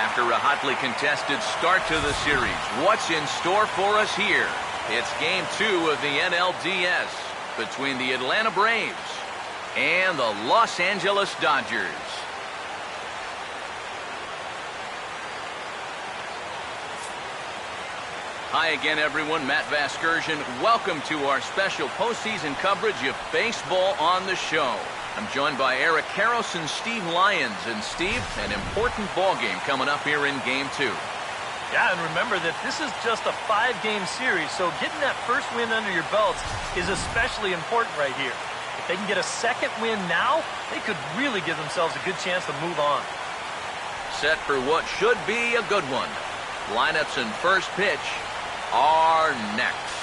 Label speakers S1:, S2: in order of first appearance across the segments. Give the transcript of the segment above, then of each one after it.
S1: After a hotly contested start to the series, what's in store for us here? It's Game 2 of the NLDS between the Atlanta Braves and the Los Angeles Dodgers. Hi again, everyone. Matt Vasgersian. Welcome to our special postseason coverage of baseball on the show. I'm joined by Eric Karros and Steve Lyons. And Steve, an important ball game coming up here in Game 2.
S2: Yeah, and remember that this is just a 5-game series, so getting that first win under your belts is especially important right here. If they can get a second win now, they could really give themselves a good chance to move on.
S1: Set for what should be a good one. Lineups and first pitch are next.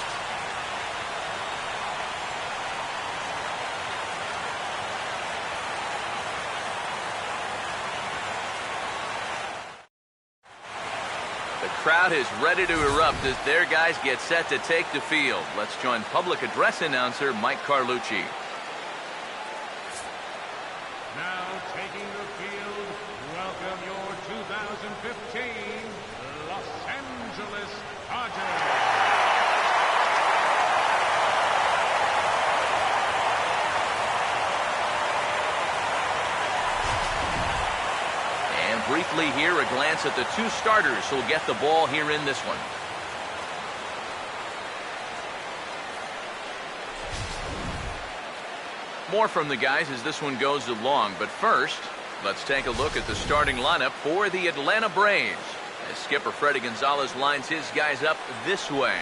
S1: The crowd is ready to erupt as their guys get set to take the field. Let's join public address announcer Mike Carlucci.
S3: Now taking the field, welcome your 2015 Los Angeles Dodgers.
S1: And briefly here, a glance at the two starters who'll get the ball here in this one. More from the guys as this one goes along, but first, let's take a look at the starting lineup for the Atlanta Braves. As skipper Freddie Gonzalez lines his guys up this way.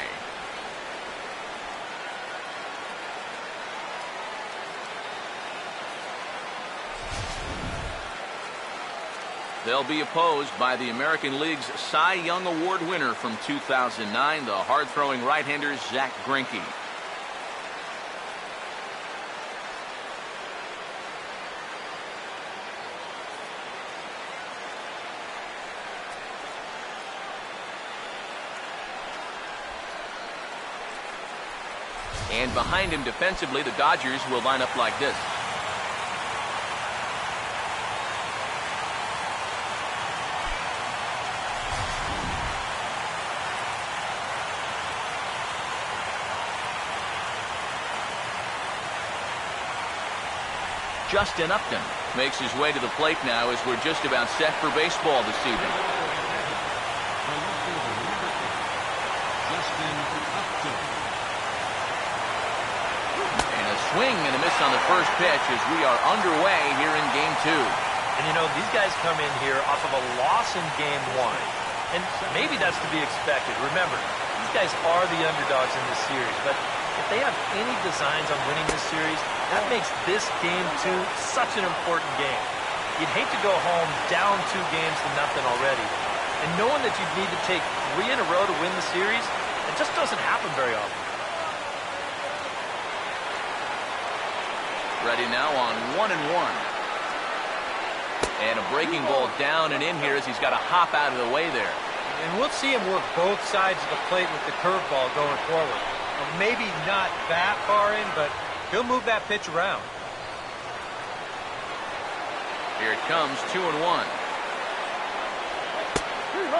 S1: They'll be opposed by the American League's Cy Young Award winner from 2009, the hard-throwing right-hander Zach Greinke. And behind him defensively, the Dodgers will line up like this. Justin Upton makes his way to the plate now as we're just about set for baseball this evening. Swing and a miss on the first pitch as we are underway here in Game 2.
S2: And you know, these guys come in here off of a loss in Game 1. And maybe that's to be expected. Remember, these guys are the underdogs in this series. But if they have any designs on winning this series, that makes this Game 2 such an important game. You'd hate to go home down 2 games to nothing already. And knowing that you'd need to take 3 in a row to win the series, it just doesn't happen very often.
S1: Ready now on 1-1. And a breaking ball down and in here as he's got to hop out of the way there.
S4: And we'll see him work both sides of the plate with the curveball going forward. Well, maybe not that far in, but he'll move that pitch around.
S1: Here it comes, 2-1.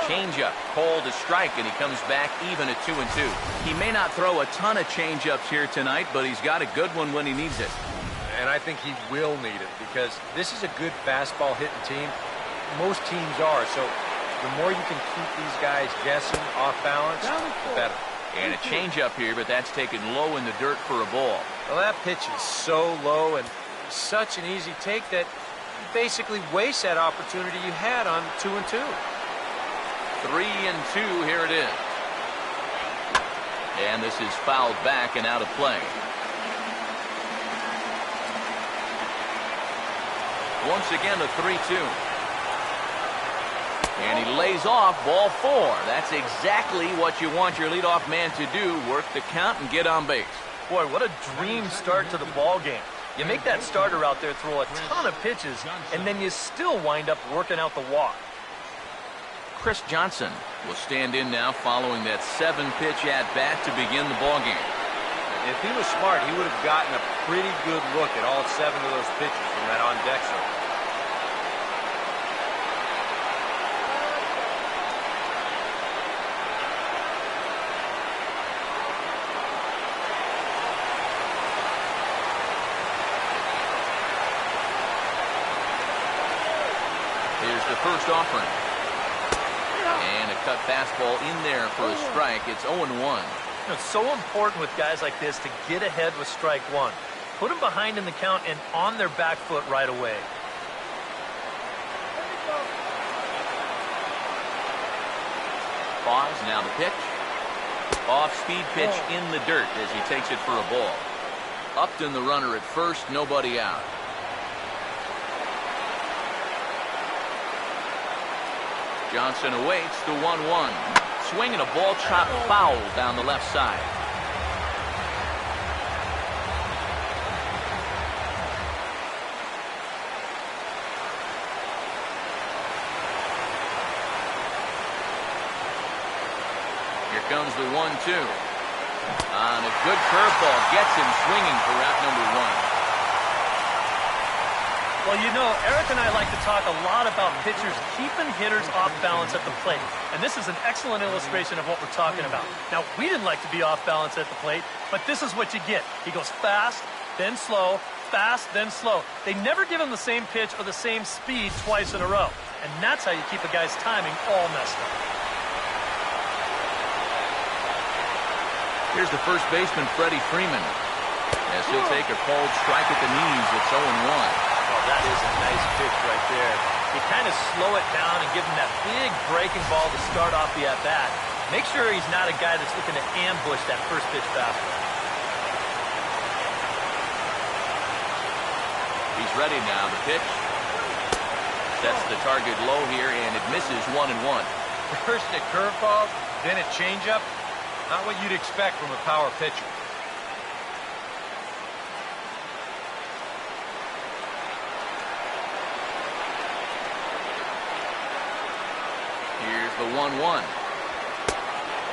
S1: Changeup, called a strike, and he comes back even at 2-2. He may not throw a ton of changeups here tonight, but he's got a good one when he needs it.
S4: And I think he will need it because this is a good fastball hitting team. Most teams are, so the more you can keep these guys guessing off balance, the better.
S1: And a changeup here, but that's taken low in the dirt for a ball.
S4: Well, that pitch is so low and such an easy take that you basically waste that opportunity you had on 2-2.
S1: 3-2, here it is. And this is fouled back and out of play. Once again, the 3-2. And he lays off ball 4. That's exactly what you want your leadoff man to do, work the count and get on base.
S2: Boy, what a dream start to the ball game. You make that starter out there throw a ton of pitches, and then you still wind up working out the walk.
S1: Chris Johnson will stand in now following that 7-pitch at-bat to begin the ball game.
S4: If he was smart, he would have gotten a pretty good look at all 7 of those pitches from that on-deck zone.
S1: Here's the first offering. And a cut fastball in there for a strike. It's 0-1.
S2: It's so important with guys like this to get ahead with strike one. Put them behind in the count and on their back foot right away.
S1: Pause, now the pitch. Off-speed pitch in the dirt as he takes it for a ball. Upton the runner at first, nobody out. Johnson awaits the 1-1. Swinging a ball chopped foul down the left side. Here comes the 1-2. On a good curveball, gets him swinging for out number 1.
S2: Well, you know, Eric and I like to talk a lot about pitchers keeping hitters off balance at the plate. And this is an excellent illustration of what we're talking about. Now, we didn't like to be off balance at the plate, but this is what you get. He goes fast, then slow, fast, then slow. They never give him the same pitch or the same speed twice in a row. And that's how you keep a guy's timing all messed up.
S1: Here's the first baseman, Freddie Freeman, as he'll take a called strike at the knees. It's 0-1.
S2: Oh, that is a nice pitch right there. You kind of slow it down and give him that big breaking ball to start off the at-bat. Make sure he's not a guy that's looking to ambush that first pitch fastball.
S1: He's ready now. The pitch sets the target low here, and it misses 1-1.
S4: First a curveball, then a changeup. Not what you'd expect from a power pitcher.
S1: Here's the 1-1.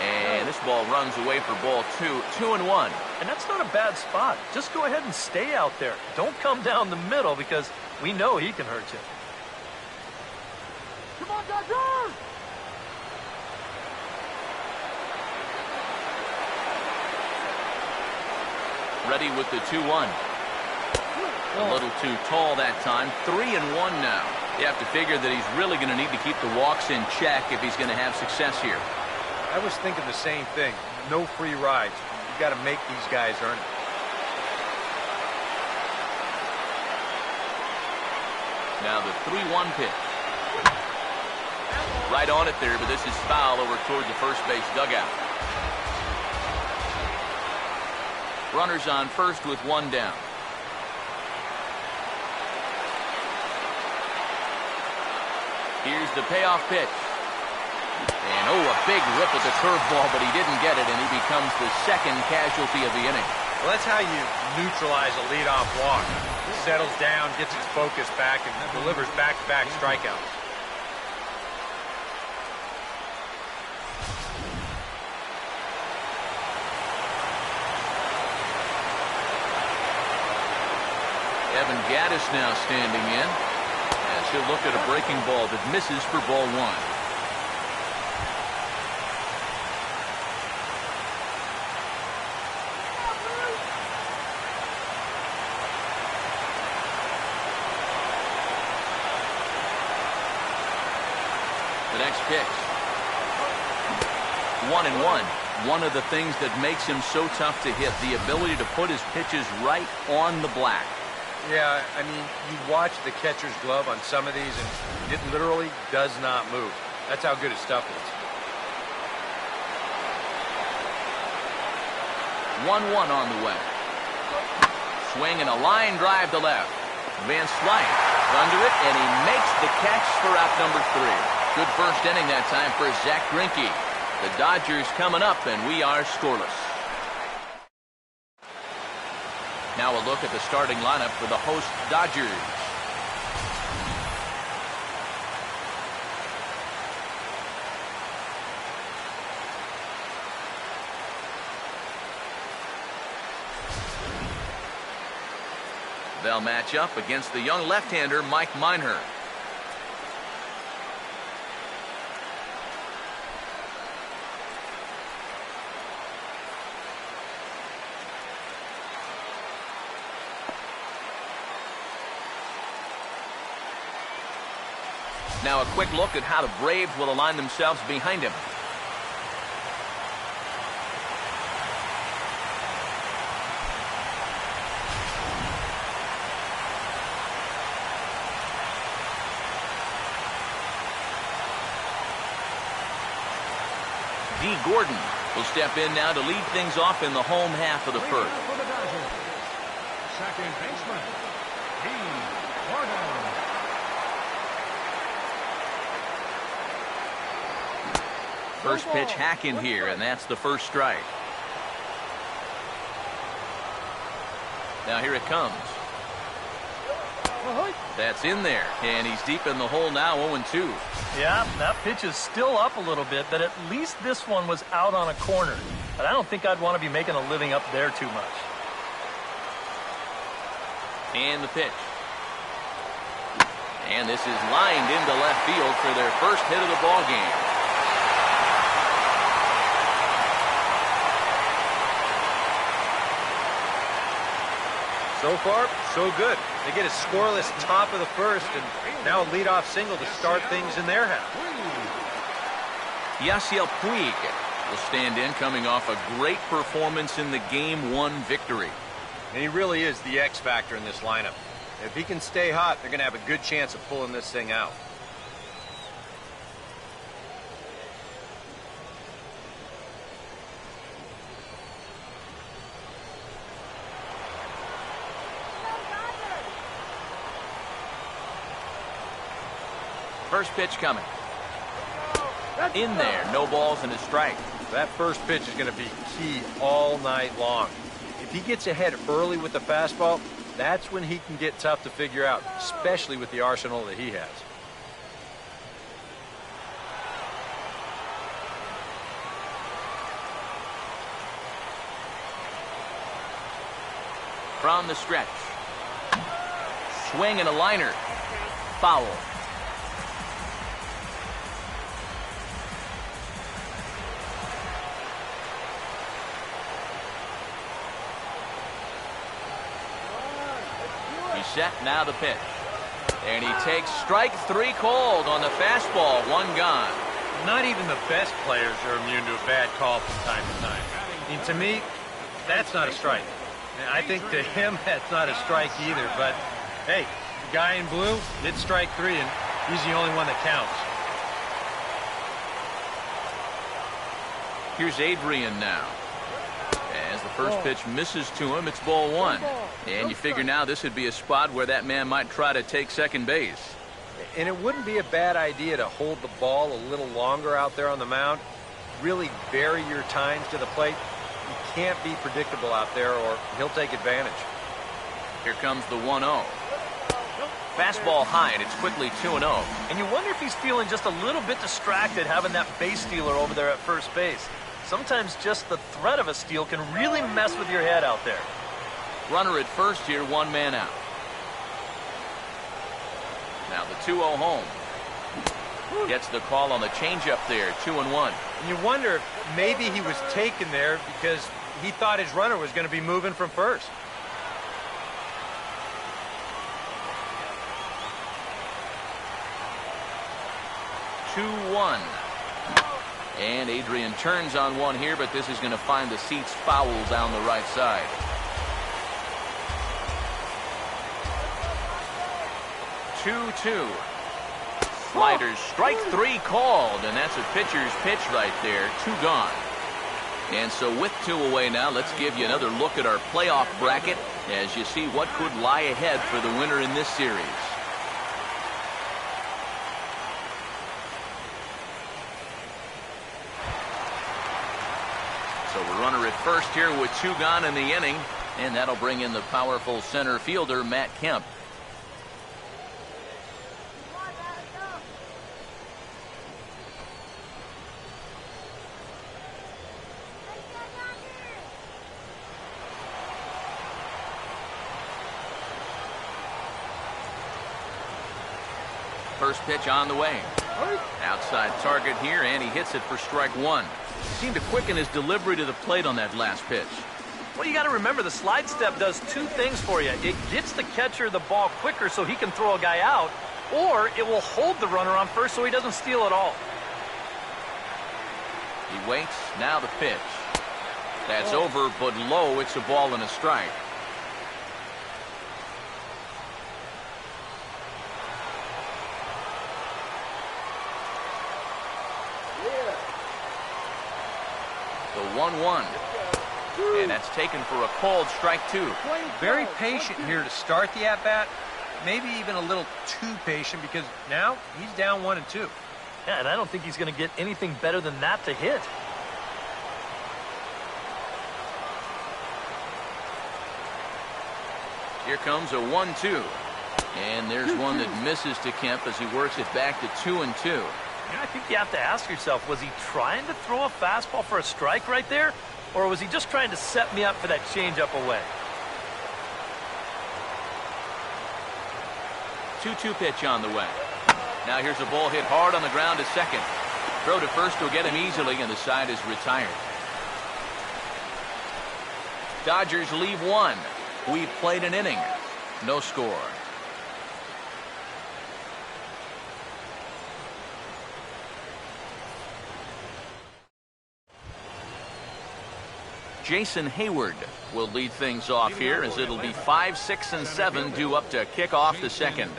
S1: And this ball runs away for ball 2. 2-1.
S2: And that's not a bad spot. Just go ahead and stay out there. Don't come down the middle because we know he can hurt you.
S3: Come on, Dodgers!
S1: Ready with the 2-1. A little too tall that time. 3-1 now. You have to figure that he's really going to need to keep the walks in check if he's going to have success here.
S4: I was thinking the same thing. No free rides. You got to make these guys earn it.
S1: Now the 3-1 pitch. Right on it there, but this is foul over toward the first base dugout. Runners on first with 1 down. Here's the payoff pitch. And a big rip at the curveball, but he didn't get it, and he becomes the second casualty of the inning.
S4: Well, that's how you neutralize a leadoff walk. Settles down, gets its focus back, and delivers back-to-back strikeouts.
S1: Evan Gaddis now standing in as he'll look at a breaking ball that misses for ball 1. The next pitch. 1-1. One of the things that makes him so tough to hit, the ability to put his pitches right on the black.
S4: Yeah, I mean, you watch the catcher's glove on some of these, and it literally does not move. That's how good his stuff is.
S1: 1-1 on the way. Swing and a line drive to left. Van Slyke under it, and he makes the catch for out number 3. Good first inning that time for Zach Greinke. The Dodgers coming up, and we are scoreless. Now a look at the starting lineup for the host Dodgers. They'll match up against the young left-hander Mike Minor. Now a quick look at how the Braves will align themselves behind him. D. Gordon will step in now to lead things off in the home half of the first.
S3: Second baseman, D. Walden.
S1: First pitch hack in here, and that's the first strike. Now here it comes. That's in there, and he's deep in the hole now, 0-2.
S2: Yeah, that pitch is still up a little bit, but at least this one was out on a corner. But I don't think I'd want to be making a living up there too much.
S1: And the pitch. And this is lined into left field for their first hit of the ball game.
S4: So far, so good. They get a scoreless top of the first, and now a leadoff single to start things in their half.
S1: Yasiel Puig will stand in, coming off a great performance in the Game 1 victory.
S4: And he really is the X factor in this lineup. If he can stay hot, they're going to have a good chance of pulling this thing out.
S1: First pitch coming. In there, no balls and a strike.
S4: That first pitch is going to be key all night long. If he gets ahead early with the fastball, that's when he can get tough to figure out, especially with the arsenal that he has.
S1: From the stretch. Swing and a liner. Foul. Set now the pitch, and he takes strike 3 called on the fastball. 1 gone.
S4: Not even the best players are immune to a bad call from time to time. I mean, to me, that's not a strike. I think to him that's not a strike either, but hey, the guy in blue did strike 3, and he's the only one that counts.
S1: Here's Adrian now. As the first pitch misses to him, it's ball 1. And you figure now this would be a spot where that man might try to take second base.
S4: And it wouldn't be a bad idea to hold the ball a little longer out there on the mound. Really vary your times to the plate. You can't be predictable out there or he'll take advantage.
S1: Here comes the 1-0. Fastball high, and it's quickly 2-0.
S2: And you wonder if he's feeling just a little bit distracted having that base stealer over there at first base. Sometimes just the threat of a steal can really mess with your head out there.
S1: Runner at first here, 1 man out. Now the 2-0 home. Gets the call on the changeup there, 2-1.
S4: And you wonder if maybe he was taken there because he thought his runner was going to be moving from first.
S1: And Adrian turns on one here, but this is going to find the seats foul down the right side. Two. Sliders, strike 3 called, and that's a pitcher's pitch right there. 2 gone. And so with 2 away now, let's give you another look at our playoff bracket as you see what could lie ahead for the winner in this series. So a runner at first here with 2 gone in the inning, and that'll bring in the powerful center fielder, Matt Kemp. First pitch on the way. Outside target here, and he hits it for strike 1. Seemed to quicken his delivery to the plate on that last pitch.
S2: Well, you got to remember the slide step does 2 things for you. It gets the catcher the ball quicker so he can throw a guy out, or it will hold the runner on first so he doesn't steal at all.
S1: He waits. Now the pitch. That's over, but low. It's a ball and a strike. The 1-1. And that's taken for a called strike 2.
S4: Very patient here to start the at-bat. Maybe even a little too patient because now he's down 1-2.
S2: Yeah, and I don't think he's going to get anything better than that to hit.
S1: Here comes a 1-2. And there's one that misses to Kemp as he works it back to 2-2.
S2: Yeah, I think you have to ask yourself, was he trying to throw a fastball for a strike right there? Or was he just trying to set me up for that changeup away?
S1: 2-2 pitch on the way. Now here's a ball hit hard on the ground to second. Throw to first will get him easily, and the side is retired. Dodgers leave one. We've played an inning. No score. Jason Hayward will lead things off here as it'll be 5, 6, and 7 due up to kick off the second.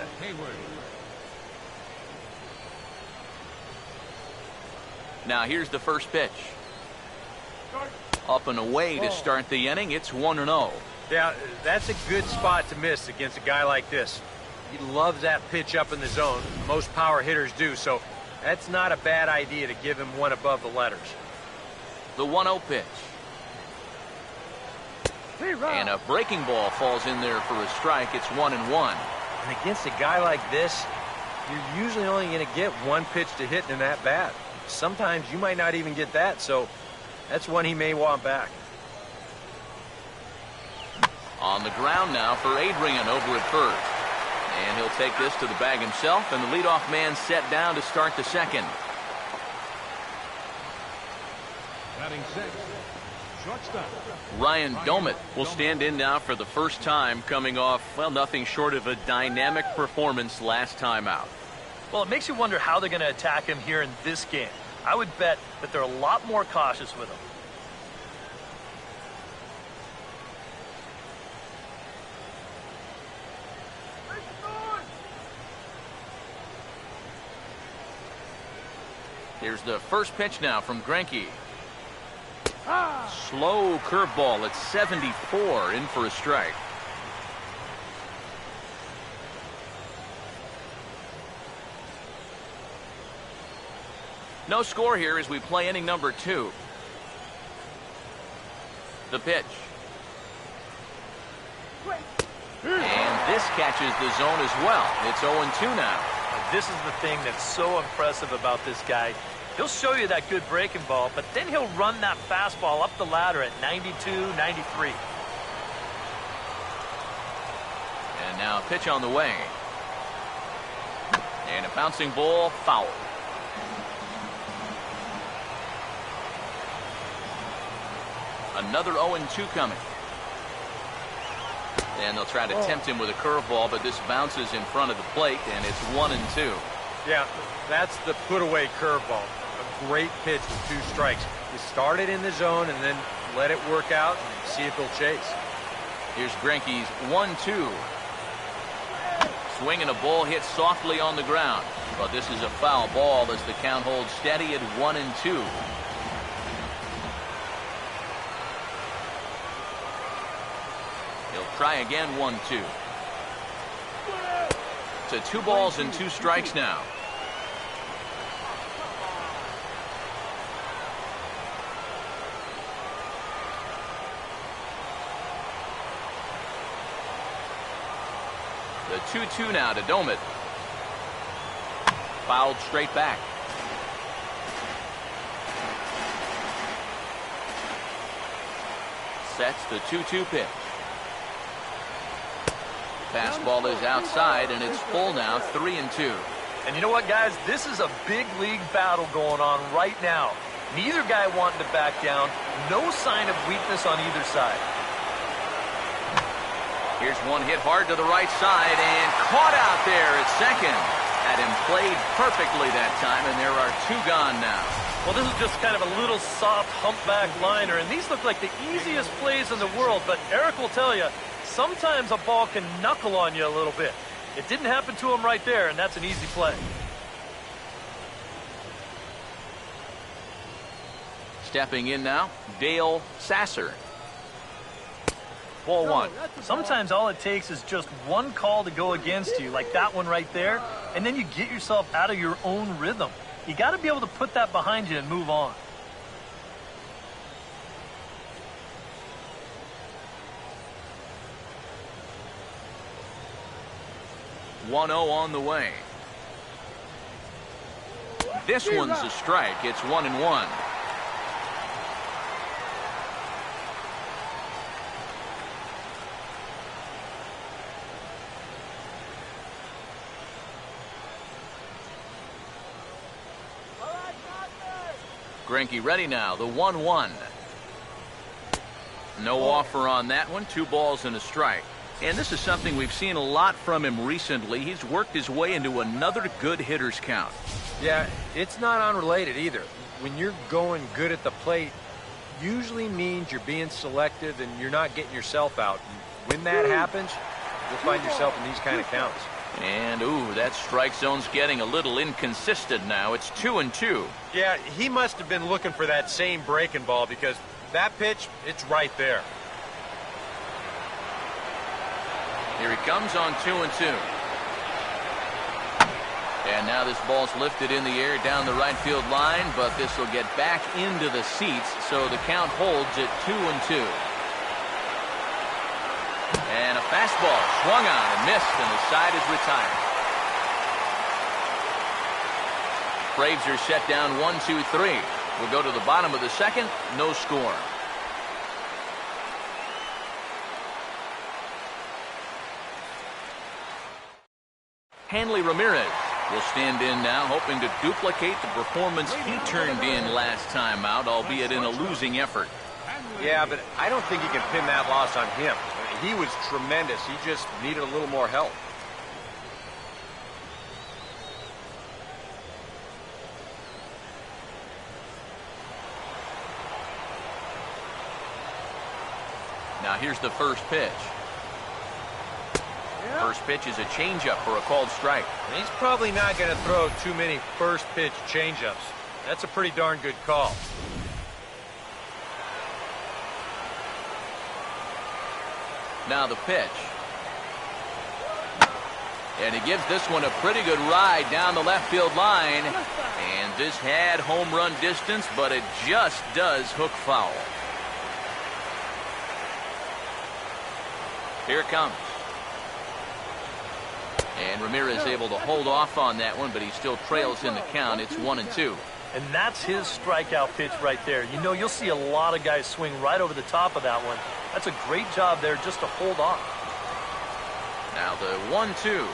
S1: Now here's the first pitch. Up and away to start the inning. It's 1-0.
S4: Yeah, that's a good spot to miss against a guy like this. He loves that pitch up in the zone. Most power hitters do, so that's not a bad idea to give him one above the letters.
S1: The 1-0 pitch. And a breaking ball falls in there for a strike. It's 1-1.
S4: And against a guy like this, you're usually only going to get one pitch to hit in that bat. Sometimes you might not even get that, so that's one he may want back.
S1: On the ground now for Adrian over at first. And he'll take this to the bag himself, and the leadoff man set down to start the second.
S3: Batting sixth, shortstop.
S1: Ryan Domit will stand in now for the first time, coming off, well, nothing short of a dynamic performance last time out.
S2: Well, it makes you wonder how they're going to attack him here in this game. I would bet that they're a lot more cautious with him.
S1: Here's the first pitch now from Greinke. Slow curveball at 74, in for a strike. No score here as we play inning number 2. The pitch. And this catches the zone as well. It's 0-2 now.
S2: This is the thing that's so impressive about this guy. He'll show you that good breaking ball, but then he'll run that fastball up the ladder at 92, 93.
S1: And now a pitch on the way. And a bouncing ball, foul. Another 0-2 coming. And they'll try to tempt him with a curveball, but this bounces in front of the plate, and it's 1-2.
S4: Yeah, that's the put-away curveball. A great pitch with 2 strikes. You start it in the zone and then let it work out and see if he'll chase.
S1: Here's Greinke's 1-2. Swinging a ball hit softly on the ground. But this is a foul ball as the count holds steady at 1-2. He'll try again, 1-2. To 2 balls and 2 strikes now. The 2-2 now to Domit. Fouled straight back. Sets the 2-2 pitch. Fastball is outside, and it's full now, 3-2.
S2: And you know what, guys? This is a big league battle going on right now. Neither guy wanting to back down. No sign of weakness on either side.
S1: Here's one hit hard to the right side and caught out there at second. Had him played perfectly that time, and there are 2 gone now.
S2: Well, this is just kind of a little soft humpback liner, and these look like the easiest plays in the world, but Eric will tell you, sometimes a ball can knuckle on you a little bit. It didn't happen to him right there, and that's an easy play.
S1: Stepping in now, Dale Sasser. Ball 1.
S2: Sometimes all it takes is just one call to go against you, like that one right there, and then you get yourself out of your own rhythm. You got to be able to put that behind you and move on.
S1: One 0 on the way. This one's a strike. It's 1-1. Greinke ready now, the 1-1. No offer on that one, 2 balls and a strike. And this is something we've seen a lot from him recently. He's worked his way into another good hitter's count.
S4: Yeah, it's not unrelated either. When you're going good at the plate, usually means you're being selective and you're not getting yourself out. And when that happens, you'll find yourself in these kind of counts.
S1: And, ooh, that strike zone's getting a little inconsistent now. It's 2-2.
S4: Yeah, he must have been looking for that same breaking ball because that pitch, it's right there.
S1: Here he comes on 2-2. And now this ball's lifted in the air down the right field line, but this will get back into the seats, so the count holds at 2-2. And a fastball swung on and missed, and the side is retired. Braves are set down 1-2-3. We'll go to the bottom of the second. No score. Hanley Ramirez will stand in now, hoping to duplicate the performance he turned in last time out, albeit in a losing effort.
S4: Yeah, but I don't think he can pin that loss on him. He was tremendous. He just needed a little more help.
S1: Now here's the first pitch. First pitch is a changeup for a called strike.
S4: He's probably not going to throw too many first pitch changeups. That's a pretty darn good call.
S1: Now the pitch. And he gives this one a pretty good ride down the left field line. And this had home run distance, but it just does hook foul. Here it comes. And Ramirez able to hold off on that one, but he still trails in the count. It's 1-2.
S2: And that's his strikeout pitch right there. You know, you'll see a lot of guys swing right over the top of that one. That's a great job there just to hold on.
S1: Now the 1-2.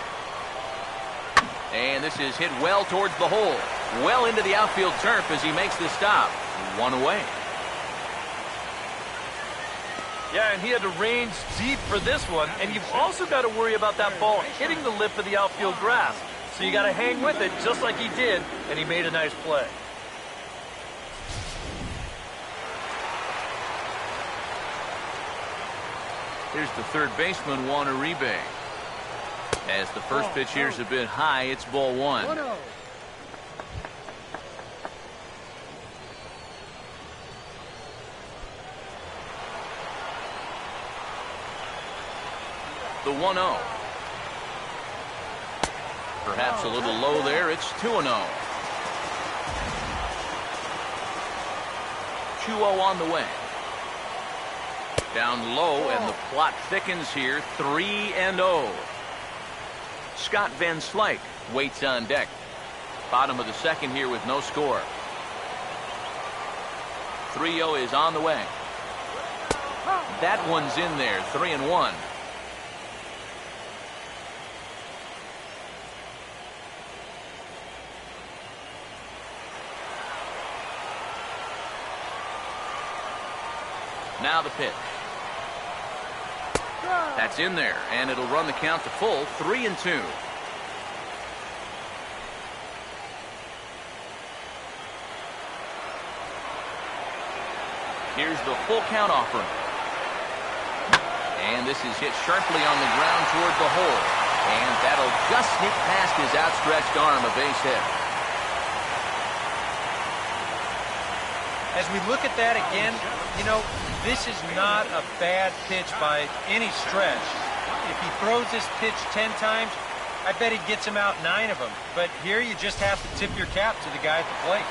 S1: And this is hit well towards the hole. Well into the outfield turf as he makes the stop. One away.
S2: Yeah, and he had to range deep for this one. And you've also got to worry about that ball hitting the lip of the outfield grass. So you got to hang with it just like he did, and he made a nice play.
S1: Here's the third baseman, Juan Uribe. As the first pitch here's a bit high, it's ball 1. The 1-0. Perhaps a little low there. It's 2-0. 2-0 on the way. Down low, and the plot thickens here. 3-0. Scott Van Slyke waits on deck. Bottom of the second here with no score. 3-0 is on the way. That one's in there. 3-1. Now the pitch. That's in there, and it'll run the count to full. 3-2. Here's the full count offering. And this is hit sharply on the ground toward the hole. And that'll just sneak past his outstretched arm, a base hit.
S4: As we look at that again, you know, this is not a bad pitch by any stretch. If he throws this pitch 10 times, I bet he gets him out 9 of them. But here you just have to tip your cap to the guy at the plate.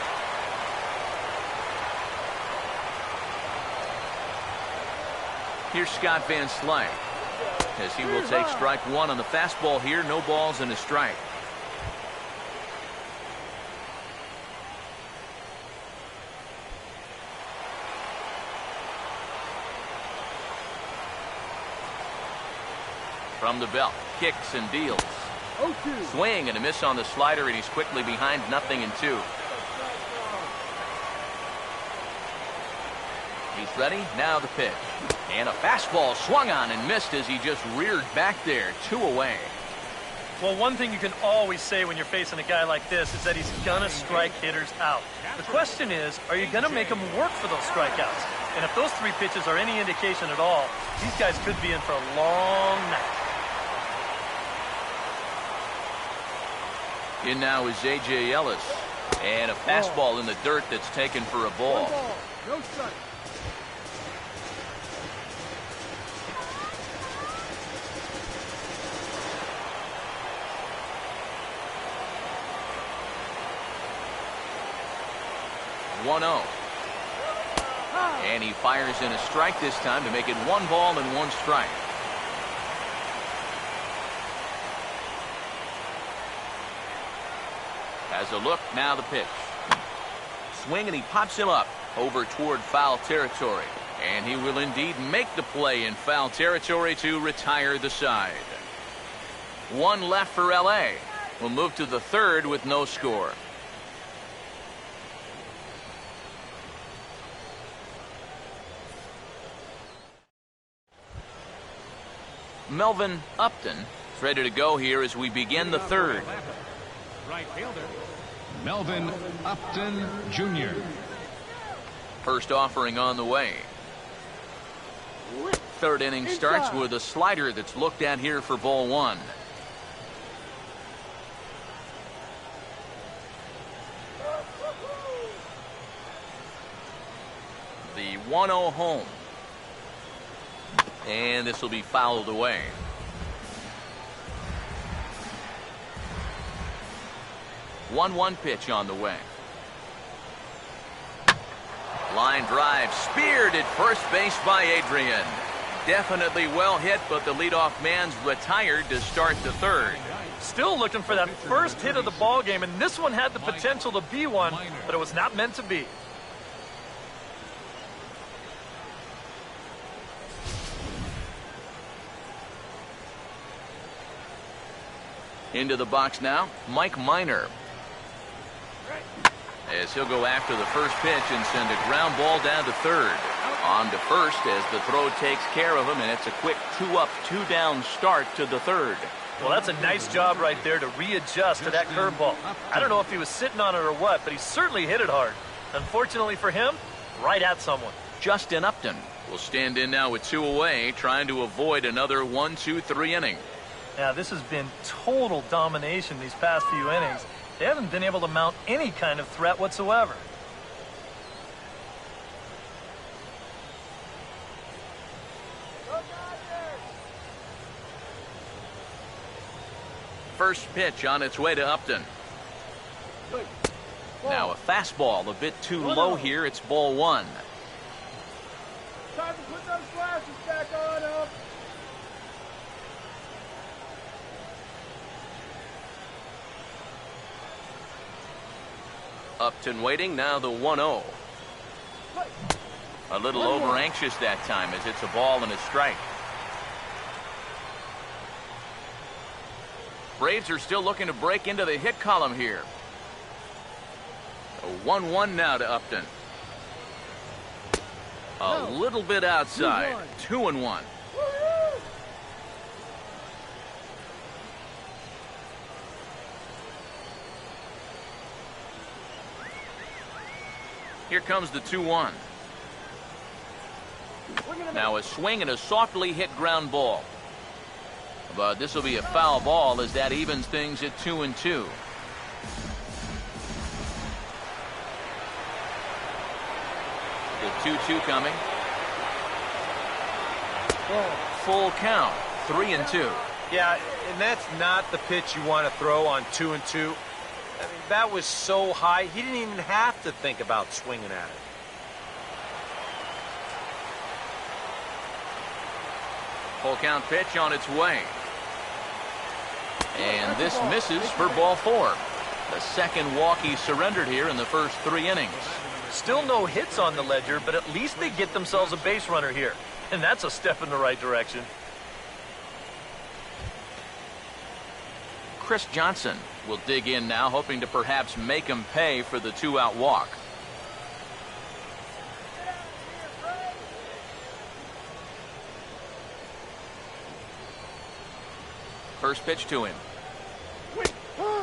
S1: Here's Scott Van Slyke, as he will take strike one on the fastball here. No balls and a strike. From the belt, kicks and deals. Swing and a miss on the slider, and he's quickly behind 0-2. He's ready. Now the pitch. And a fastball swung on and missed as he just reared back there. 2 away.
S2: Well, one thing you can always say when you're facing a guy like this is that he's going to strike hitters out. The question is, are you going to make him work for those strikeouts? And if those 3 pitches are any indication at all, these guys could be in for a long night.
S1: In now is A.J. Ellis. And a fastball in the dirt that's taken for a ball.
S3: No strike.
S1: And he fires in a strike this time to make it 1 ball and 1 strike. Has a look, now the pitch. Swing, and he pops him up over toward foul territory. And he will indeed make the play in foul territory to retire the side. 1 left for L.A. We'll move to the 3rd with no score. Melvin Upton is ready to go here as we begin the 3rd.
S3: Right fielder, Melvin Upton Jr.
S1: First offering on the way. 3rd inning starts with a slider that's looked at here for ball 1. The 1-0 home. And this will be fouled away. One pitch on the way. Line drive speared at first base by Adrian. Definitely well hit, but the leadoff man's retired to start the 3rd.
S2: Still looking for that first hit of the ball game, and this one had the potential to be one, but it was not meant to be.
S1: Into the box now, Mike Minor. As he'll go after the first pitch and send a ground ball down to 3rd. On to 1st as the throw takes care of him, and it's a quick 2-up, 2-down start to the 3rd.
S2: Well, that's a nice job right there to readjust to that curveball. I don't know if he was sitting on it or what, but he certainly hit it hard. Unfortunately for him, right at someone.
S1: Justin Upton will stand in now with 2 away, trying to avoid another 1-2-3 inning.
S2: Now, this has been total domination these past few innings. They haven't been able to mount any kind of threat whatsoever.
S1: First pitch on its way to Upton. Now a fastball a bit too low here. It's ball 1.
S3: Time to put those glasses back on, Up.
S1: Upton waiting, now the 1-0. A little over anxious that time as it's a ball and a strike. Braves are still looking to break into the hit column here. A 1-1 now to Upton. A little bit outside. 2-1. Here comes the 2-1. Now a swing and a softly hit ground ball. But this will be a foul ball as that evens things at 2-2. The 2-2 coming. Full count, 3-2.
S4: Yeah, and that's not the pitch you want to throw on 2-2. I mean, that was so high, he didn't even have to think about swinging at it.
S1: Full count pitch on its way. And this misses for ball 4. The second walk he surrendered here in the first 3 innings.
S2: Still no hits on the ledger, but at least they get themselves a base runner here. And that's a step in the right direction.
S1: Chris Johnson will dig in now, hoping to perhaps make him pay for the 2-out walk. First pitch to him.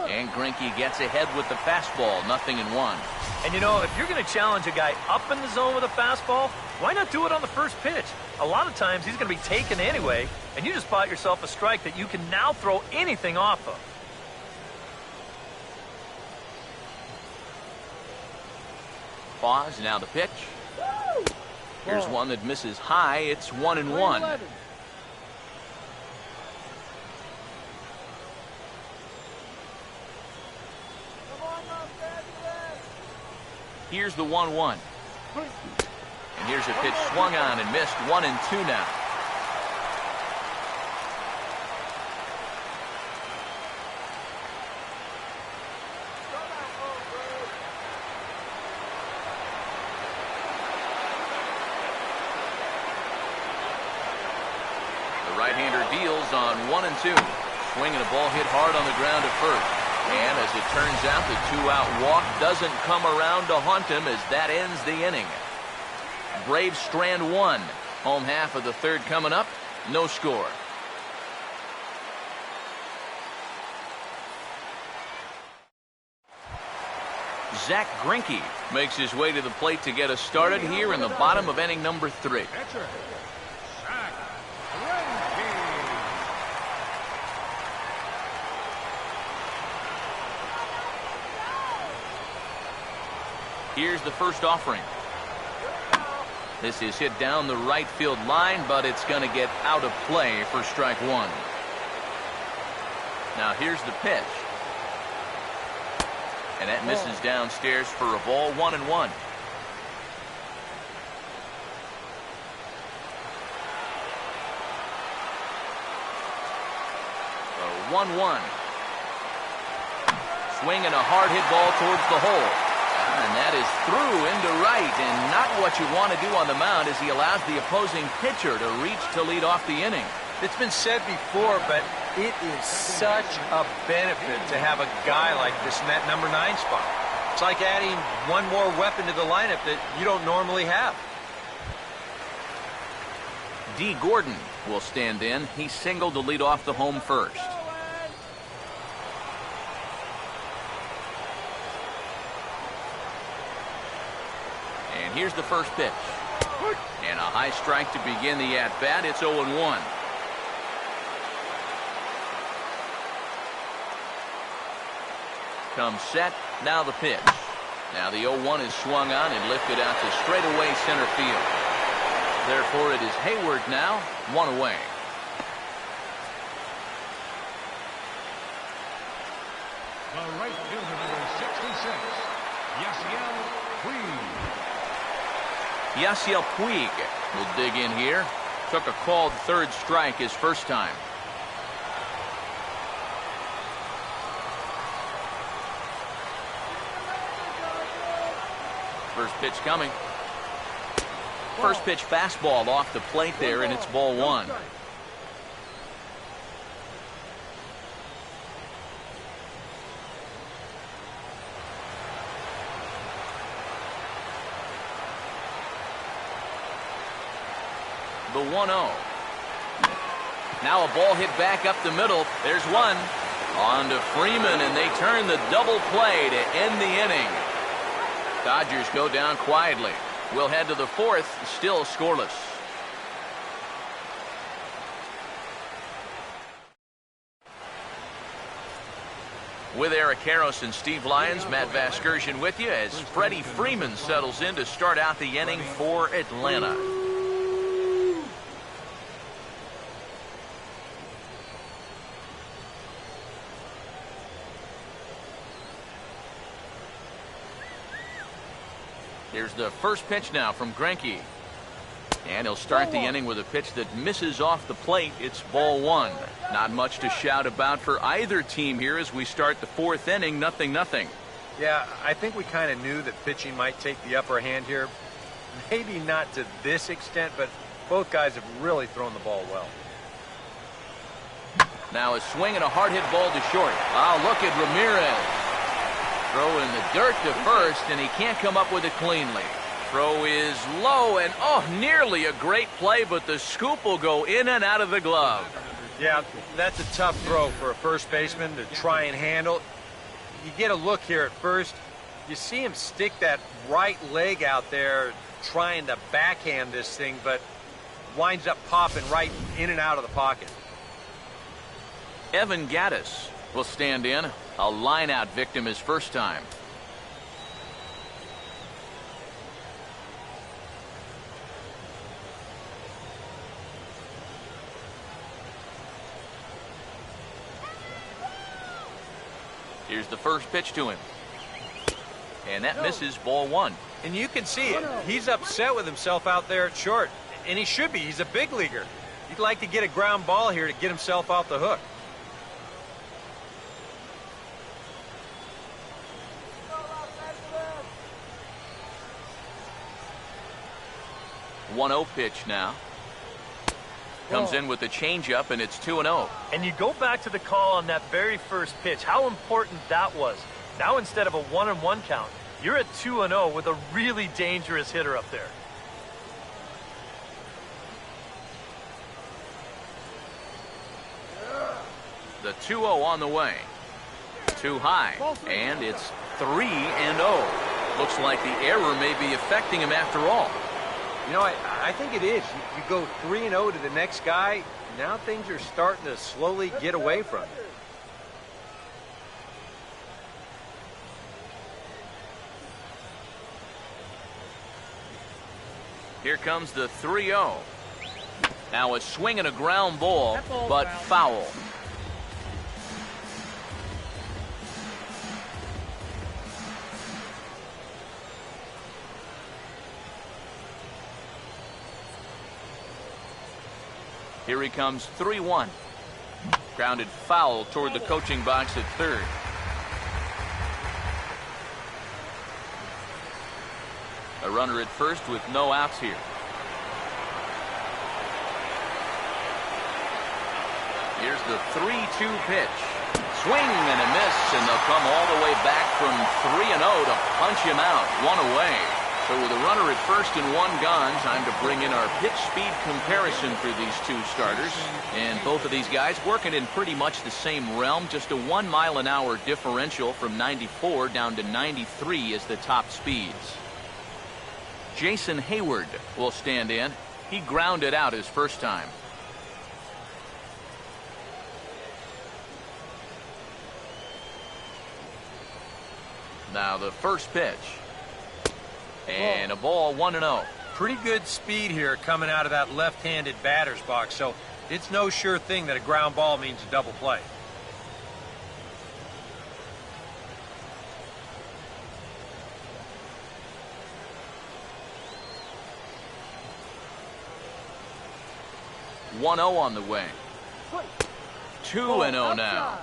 S1: And Greinke gets ahead with the fastball, 0-1.
S2: And you know, if you're going to challenge a guy up in the zone with a fastball, why not do it on the first pitch? A lot of times he's going to be taken anyway, and you just bought yourself a strike that you can now throw anything off of.
S1: Pause, now the pitch. Here's one that misses high. It's 1-1. Here's the 1-1. And here's a pitch swung on and missed. 1-2 now. The right-hander deals on 1-2. Swinging a ball hit hard on the ground at first. And as it turns out, the 2-out walk doesn't come around to haunt him as that ends the inning. Braves strand 1. Home half of the third coming up. No score. Zach Greinke makes his way to the plate to get us started here in the bottom of inning number 3. Here's the first offering. This is hit down the right field line, but it's going to get out of play for strike 1. Now here's the pitch. And that misses downstairs for a ball, 1-1. So 1-1. Swinging a hard hit ball towards the hole. And that is through into right, and not what you want to do on the mound as he allows the opposing pitcher to reach to lead off the inning.
S4: It's been said before, but it is such a benefit to have a guy like this in that number 9 spot. It's like adding one more weapon to the lineup that you don't normally have.
S1: D. Gordon will stand in. He singled to lead off the home first. And here's the first pitch. And a high strike to begin the at-bat. It's 0-1. Comes set. Now the pitch. Now the 0-1 is swung on and lifted out to straightaway center field. Therefore, it is Hayward now, 1 away.
S3: The right fielder, number 66, Yasiel Puig.
S1: Yasiel Puig will dig in here. Took a called third strike his first time. First pitch coming. First pitch fastball off the plate there, and it's ball 1. The 1-0. Now a ball hit back up the middle. There's one. On to Freeman, and they turn the double play to end the inning. Dodgers go down quietly. We'll head to the 4th, still scoreless. With Eric Harris and Steve Lyons, Matt Vasgersian with you as Freddie Freeman settles in to start out the inning for Atlanta. Here's the first pitch now from Greinke. And he'll start the inning with a pitch that misses off the plate. It's ball one. Not much to shout about for either team here as we start the fourth inning. 0-0.
S4: Yeah, I think we kind of knew that pitching might take the upper hand here. Maybe not to this extent, but both guys have really thrown the ball well.
S1: Now a swing and a hard hit ball to short. Oh, look at Ramirez. Throw in the dirt to first, and he can't come up with it cleanly. Throw is low, and nearly a great play, but the scoop will go in and out of the glove.
S4: Yeah, that's a tough throw for a first baseman to try and handle. You get a look here at first. You see him stick that right leg out there trying to backhand this thing, but winds up popping right in and out of the pocket.
S1: Evan Gattis will stand in. A line-out victim his first time. Here's the first pitch to him. And that misses ball one.
S4: And you can see it. He's upset with himself out there at short. And he should be. He's a big leaguer. He'd like to get a ground ball here to get himself off the hook.
S1: One-0 pitch now. Comes in with the changeup, and it's 2-0.
S2: And you go back to the call on that very first pitch, how important that was. Now instead of a 1-1 count, you're at 2-0 with a really dangerous hitter up there.
S1: The 2-0 on the way. Too high, and it's 3-0. Looks like the error may be affecting him after all.
S4: You know, I think it is. You go 3-0 to the next guy, now things are starting to slowly get away from you.
S1: Here comes the 3-0. Now a swing and a ground ball, but foul. Here he comes, 3-1. Grounded foul toward the coaching box at third. A runner at first with no outs here. Here's the 3-2 pitch. Swing and a miss, and they'll come all the way back from 3-0 to punch him out. One away. So with a runner at first and one gone, time to bring in our pitch speed comparison for these two starters. And both of these guys working in pretty much the same realm. Just a 1 mile an hour differential from 94 down to 93 is the top speeds. Jason Hayward will stand in. He grounded out his first time. Now the first pitch. And a ball, 1-0.
S4: Pretty good speed here coming out of that left-handed batter's box, so it's no sure thing that a ground ball means a double play.
S1: One-0 on the way. 2-0 now.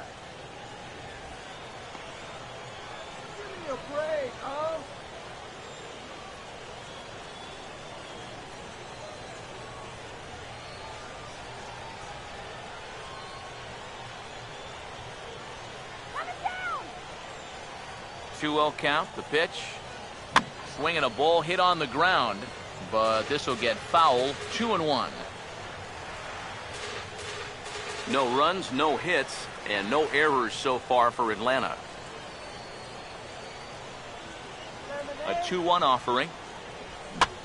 S5: Give me a break, huh?
S6: Coming down.
S1: 2-0 count, the pitch. Swinging a ball hit on the ground, but this will get foul. 2-1. No runs, no hits, and no errors so far for Atlanta. A 2-1 offering.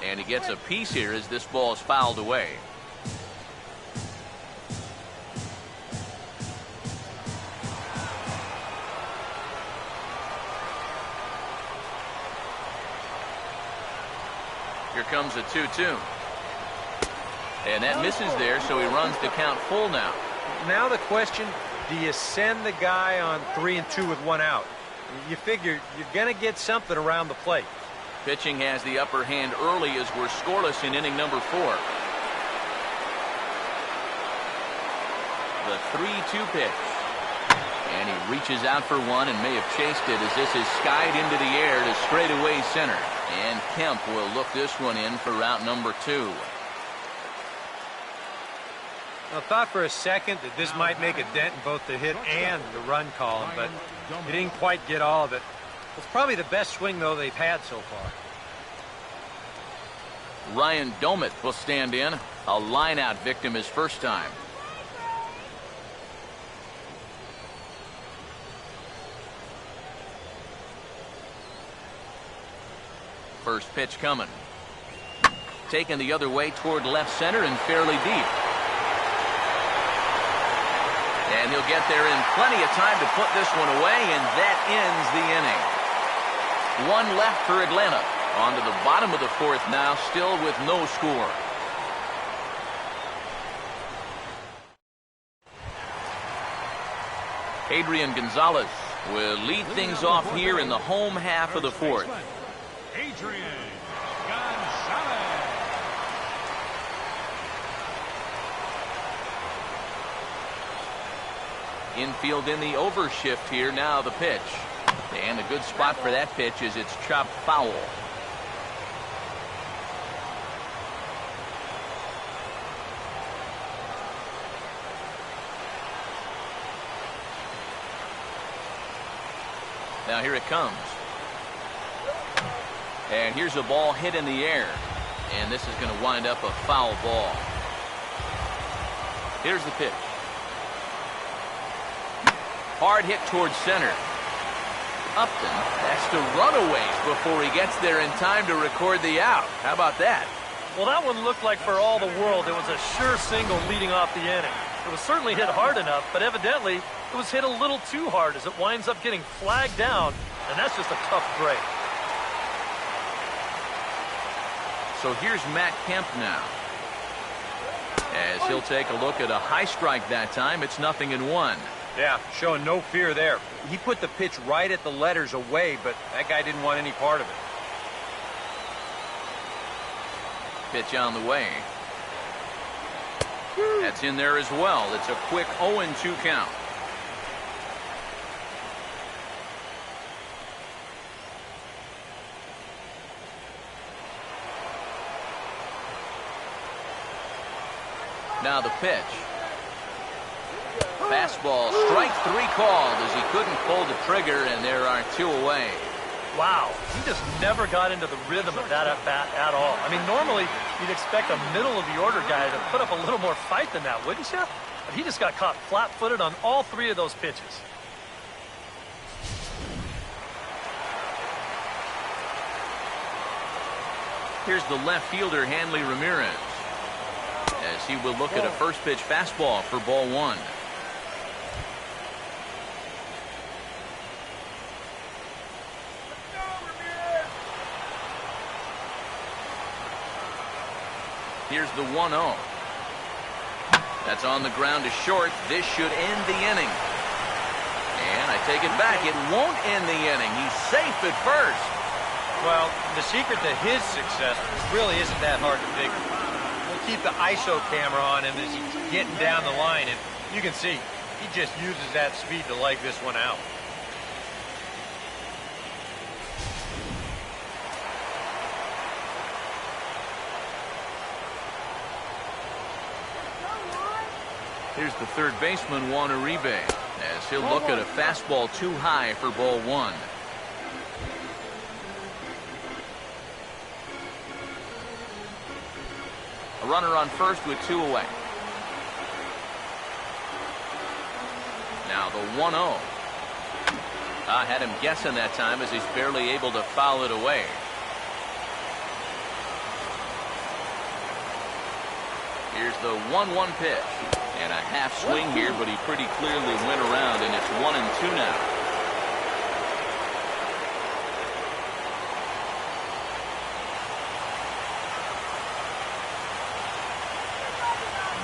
S1: And he gets a piece here as this ball is fouled away. Here comes a 2-2. And that misses there, so he runs the count full now.
S4: Now the question, do you send the guy on 3-2 with one out? You figure you're going to get something around the plate.
S1: Pitching has the upper hand early as we're scoreless in inning number 4. The 3-2 pitch. And he reaches out for one and may have chased it as this is skied into the air to straightaway center. And Kemp will look this one in for route number 2.
S4: I thought for a second that this might make a dent in both the hit and the run column, but he didn't quite get all of it. It's probably the best swing, though, they've had so far.
S1: Ryan Domit will stand in. A line-out victim his first time. First pitch coming. Taken the other way toward left center and fairly deep. And he'll get there in plenty of time to put this one away, and that ends the inning. One left for Atlanta. On to the bottom of the 4th now, still with no score. Adrian Gonzalez will lead things off here in the home half of the 4th.
S3: Adrian Gonzalez.
S1: Infield in the overshift here. Now the pitch. And a good spot for that pitch is it's chopped foul. Now here it comes. And here's a ball hit in the air. And this is going to wind up a foul ball. Here's the pitch. Hard hit towards center. Upton has to run away before he gets there in time to record the out. How about that?
S2: Well, that one looked like for all the world it was a sure single leading off the inning. It was certainly hit hard enough, but evidently it was hit a little too hard as it winds up getting flagged down, and that's just a tough break.
S1: So here's Matt Kemp now. As he'll take a look at a high strike that time, it's 0-1.
S4: Yeah, showing no fear there. He put the pitch right at the letters away, but that guy didn't want any part of it.
S1: Pitch on the way. That's in there as well. It's a quick 0-2 count. Now the pitch. Fastball, strike 3 called as he couldn't pull the trigger, and there are 2 away.
S2: Wow, he just never got into the rhythm of that at-bat at all. I mean, normally you'd expect a middle-of-the-order guy to put up a little more fight than that, wouldn't you? But he just got caught flat-footed on all 3 of those pitches.
S1: Here's the left fielder, Hanley Ramirez, as he will look at a first pitch fastball for ball 1. Here's the 1-0. That's on the ground to short. This should end the inning. And I take it back. It won't end the inning. He's safe at first.
S4: Well, the secret to his success really isn't that hard to figure. We'll keep the ISO camera on him as he's getting down the line, and you can see he just uses that speed to leg this one out.
S1: Here's the third baseman, Juan Uribe, as he'll look at a fastball too high for ball 1. A runner on first with 2 away. Now the 1-0. I had him guessing that time as he's barely able to foul it away. Here's the 1-1 pitch. And a half swing here, but he pretty clearly went around, and it's 1-2 now.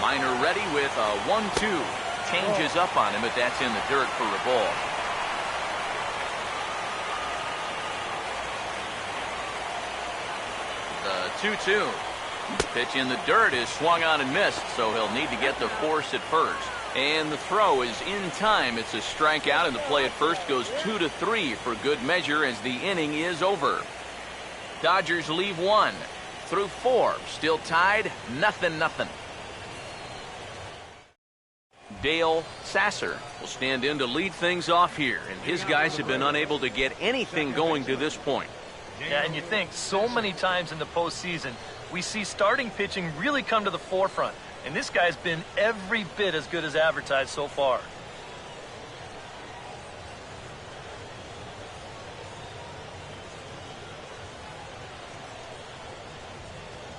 S1: Minor ready with a 1-2. Changes up on him, but that's in the dirt for a ball. The 2-2. Pitch in the dirt is swung on and missed, so he'll need to get the force at first. And the throw is in time. It's a strikeout, and the play at first goes 2-3 for good measure as the inning is over. Dodgers leave 1 through 4. Still tied, 0-0. Dale Sasser will stand in to lead things off here, and his guys have been unable to get anything going to this point.
S2: Yeah, and you think so many times in the postseason, we see starting pitching really come to the forefront. And this guy's been every bit as good as advertised so far.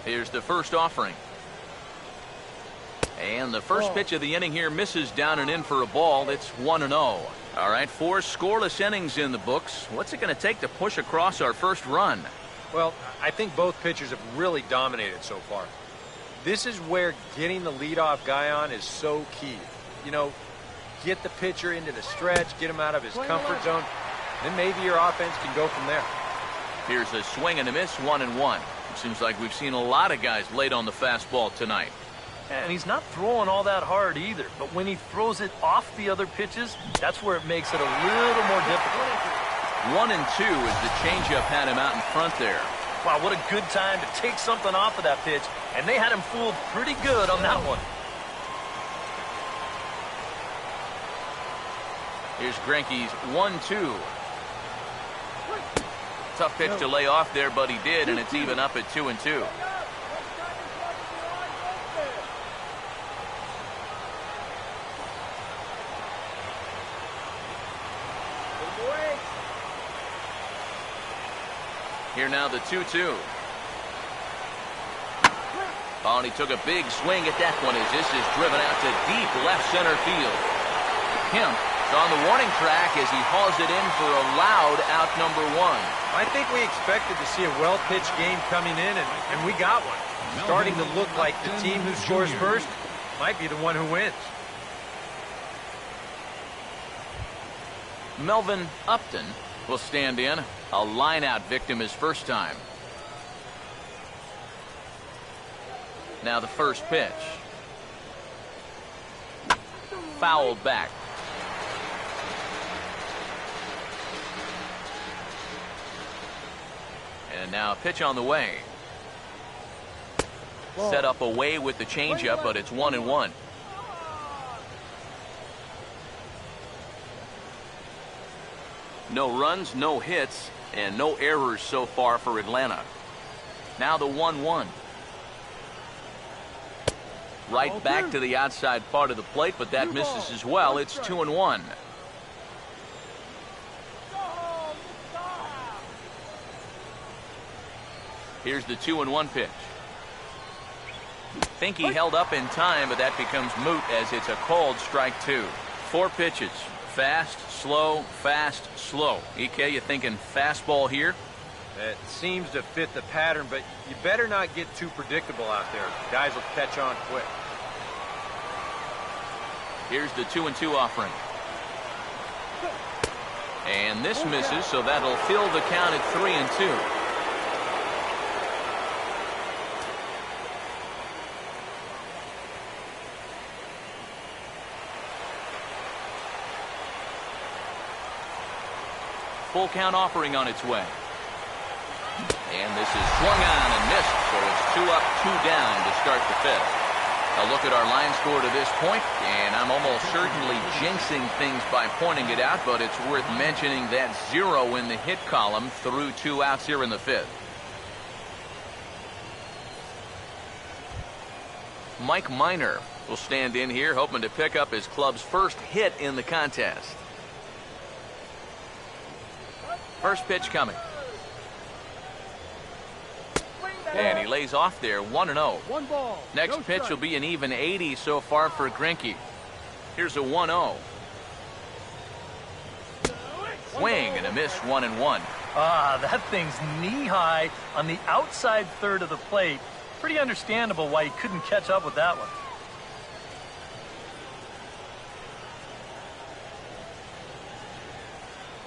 S1: Here's the first offering. And the first pitch of the inning here misses down and in for a ball. It's 1-0. All right, 4 scoreless innings in the books. What's it going to take to push across our first run?
S4: Well, I think both pitchers have really dominated so far. This is where getting the leadoff guy on is so key. You know, get the pitcher into the stretch, get him out of his comfort zone, then maybe your offense can go from there.
S1: Here's a swing and a miss, 1-1. It seems like we've seen a lot of guys late on the fastball tonight.
S2: And he's not throwing all that hard either, but when he throws it off the other pitches, that's where it makes it a little more difficult.
S1: 1-2 as the changeup had him out in front there.
S2: Wow, what a good time to take something off of that pitch, and they had him fooled pretty good on that one.
S1: Here's Greinke's 1-2. Tough pitch to lay off there, but he did, and it's even up at 2-2. Here now the 2-2. Oh, and he took a big swing at that one as this is driven out to deep left center field. Kemp is on the warning track as he hauls it in for a loud out number 1.
S4: I think we expected to see a well-pitched game coming in, and we got one. Starting to look like the team who scores first might be the one who wins.
S1: Melvin Upton will stand in. A line-out victim his first time. Now the first pitch. Fouled back. And now a pitch on the way. Set up away with the changeup, but it's 1-1. No runs, no hits, and no errors so far for Atlanta. Now the 1-1. Right back to the outside part of the plate, but that misses as well. It's 2-1. Here's the 2-1 pitch. Think he held up in time, but that becomes moot as it's a called strike 2. 4 pitches. Fast, slow, fast, slow. EK, you thinking fastball here?
S4: It seems to fit the pattern, but you better not get too predictable out there. Guys will catch on quick.
S1: Here's the 2-2 offering. And this misses, so that'll fill the count at 3-2. Full count offering on its way. And this is swung on and missed, so it's 2 up, 2 down to start the 5th. A look at our line score to this point, and I'm almost certainly jinxing things by pointing it out, but it's worth mentioning that 0 in the hit column through 2 outs here in the 5th. Mike Minor will stand in here, hoping to pick up his club's first hit in the contest. First pitch coming. And he lays off there, 1-0. Next pitch will be an even 80 so far for Greinke. Here's a 1-0. Swing and a miss, 1-1.
S2: Ah, that thing's knee-high on the outside third of the plate. Pretty understandable why he couldn't catch up with that one.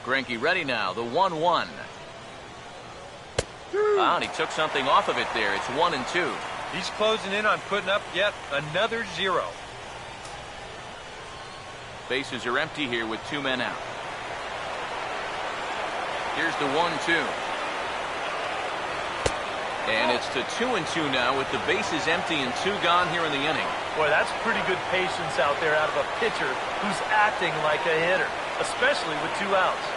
S1: Greinke ready now, the 1-1. Ah, and he took something off of it there. It's 1-2.
S4: He's closing in on putting up yet another 0.
S1: Bases are empty here with 2 men out. Here's the 1-2. And it's to 2-2 now with the bases empty and 2 gone here in the inning.
S2: Boy, that's pretty good patience out there out of a pitcher who's acting like a hitter, especially with 2 outs.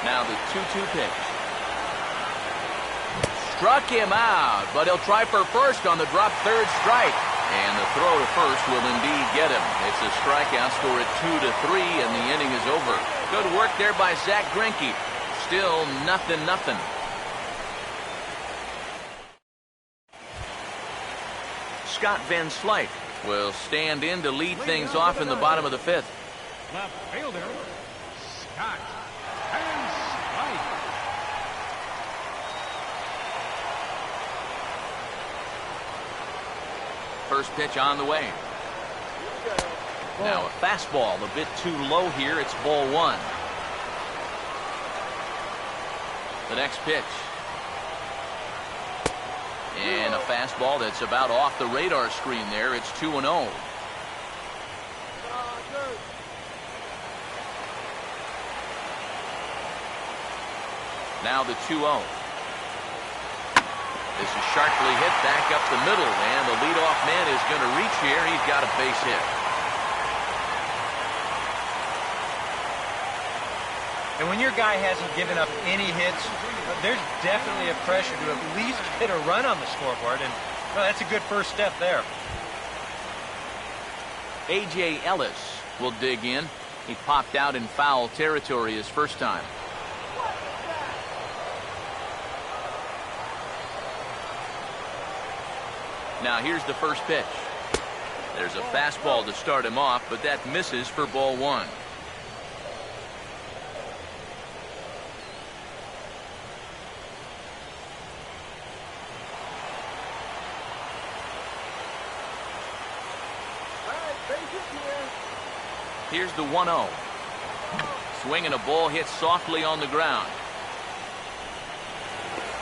S1: Now the 2-2 pitch. Struck him out, but he'll try for first on the drop third strike. And the throw to first will indeed get him. It's a strikeout, score at 2-3, and the inning is over. Good work there by Zack Greinke. Still 0-0. Scott Van Slyke will stand in to lead things off in the bottom of the 5th.
S3: Left fielder, Scott Van Slyke.
S1: First pitch on the way. Now a fastball a bit too low here. It's ball 1. The next pitch. And a fastball that's about off the radar screen there. It's 2-0. Now the 2-0. This is sharply hit back up the middle, and the leadoff man is going to reach here. He's got a base hit.
S4: And when your guy hasn't given up any hits, there's definitely a pressure to at least hit a run on the scoreboard, and well, that's a good first step there.
S1: A.J. Ellis will dig in. He popped out in foul territory his first time. Now here's the first pitch. There's a fastball to start him off, but that misses for ball 1. Here's the 1-0. Swinging a ball hit softly on the ground.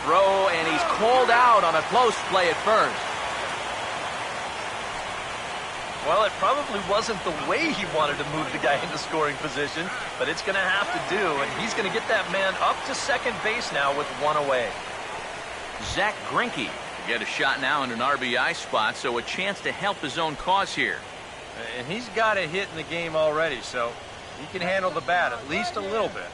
S1: Throw, and he's called out on a close play at first.
S2: Well, it probably wasn't the way he wanted to move the guy into scoring position, but it's going to have to do, and he's going to get that man up to second base now with 1 away.
S1: Zack Greinke to get a shot now in an RBI spot, so a chance to help his own cause here.
S4: And he's got a hit in the game already, so he can handle the bat at least a little bit.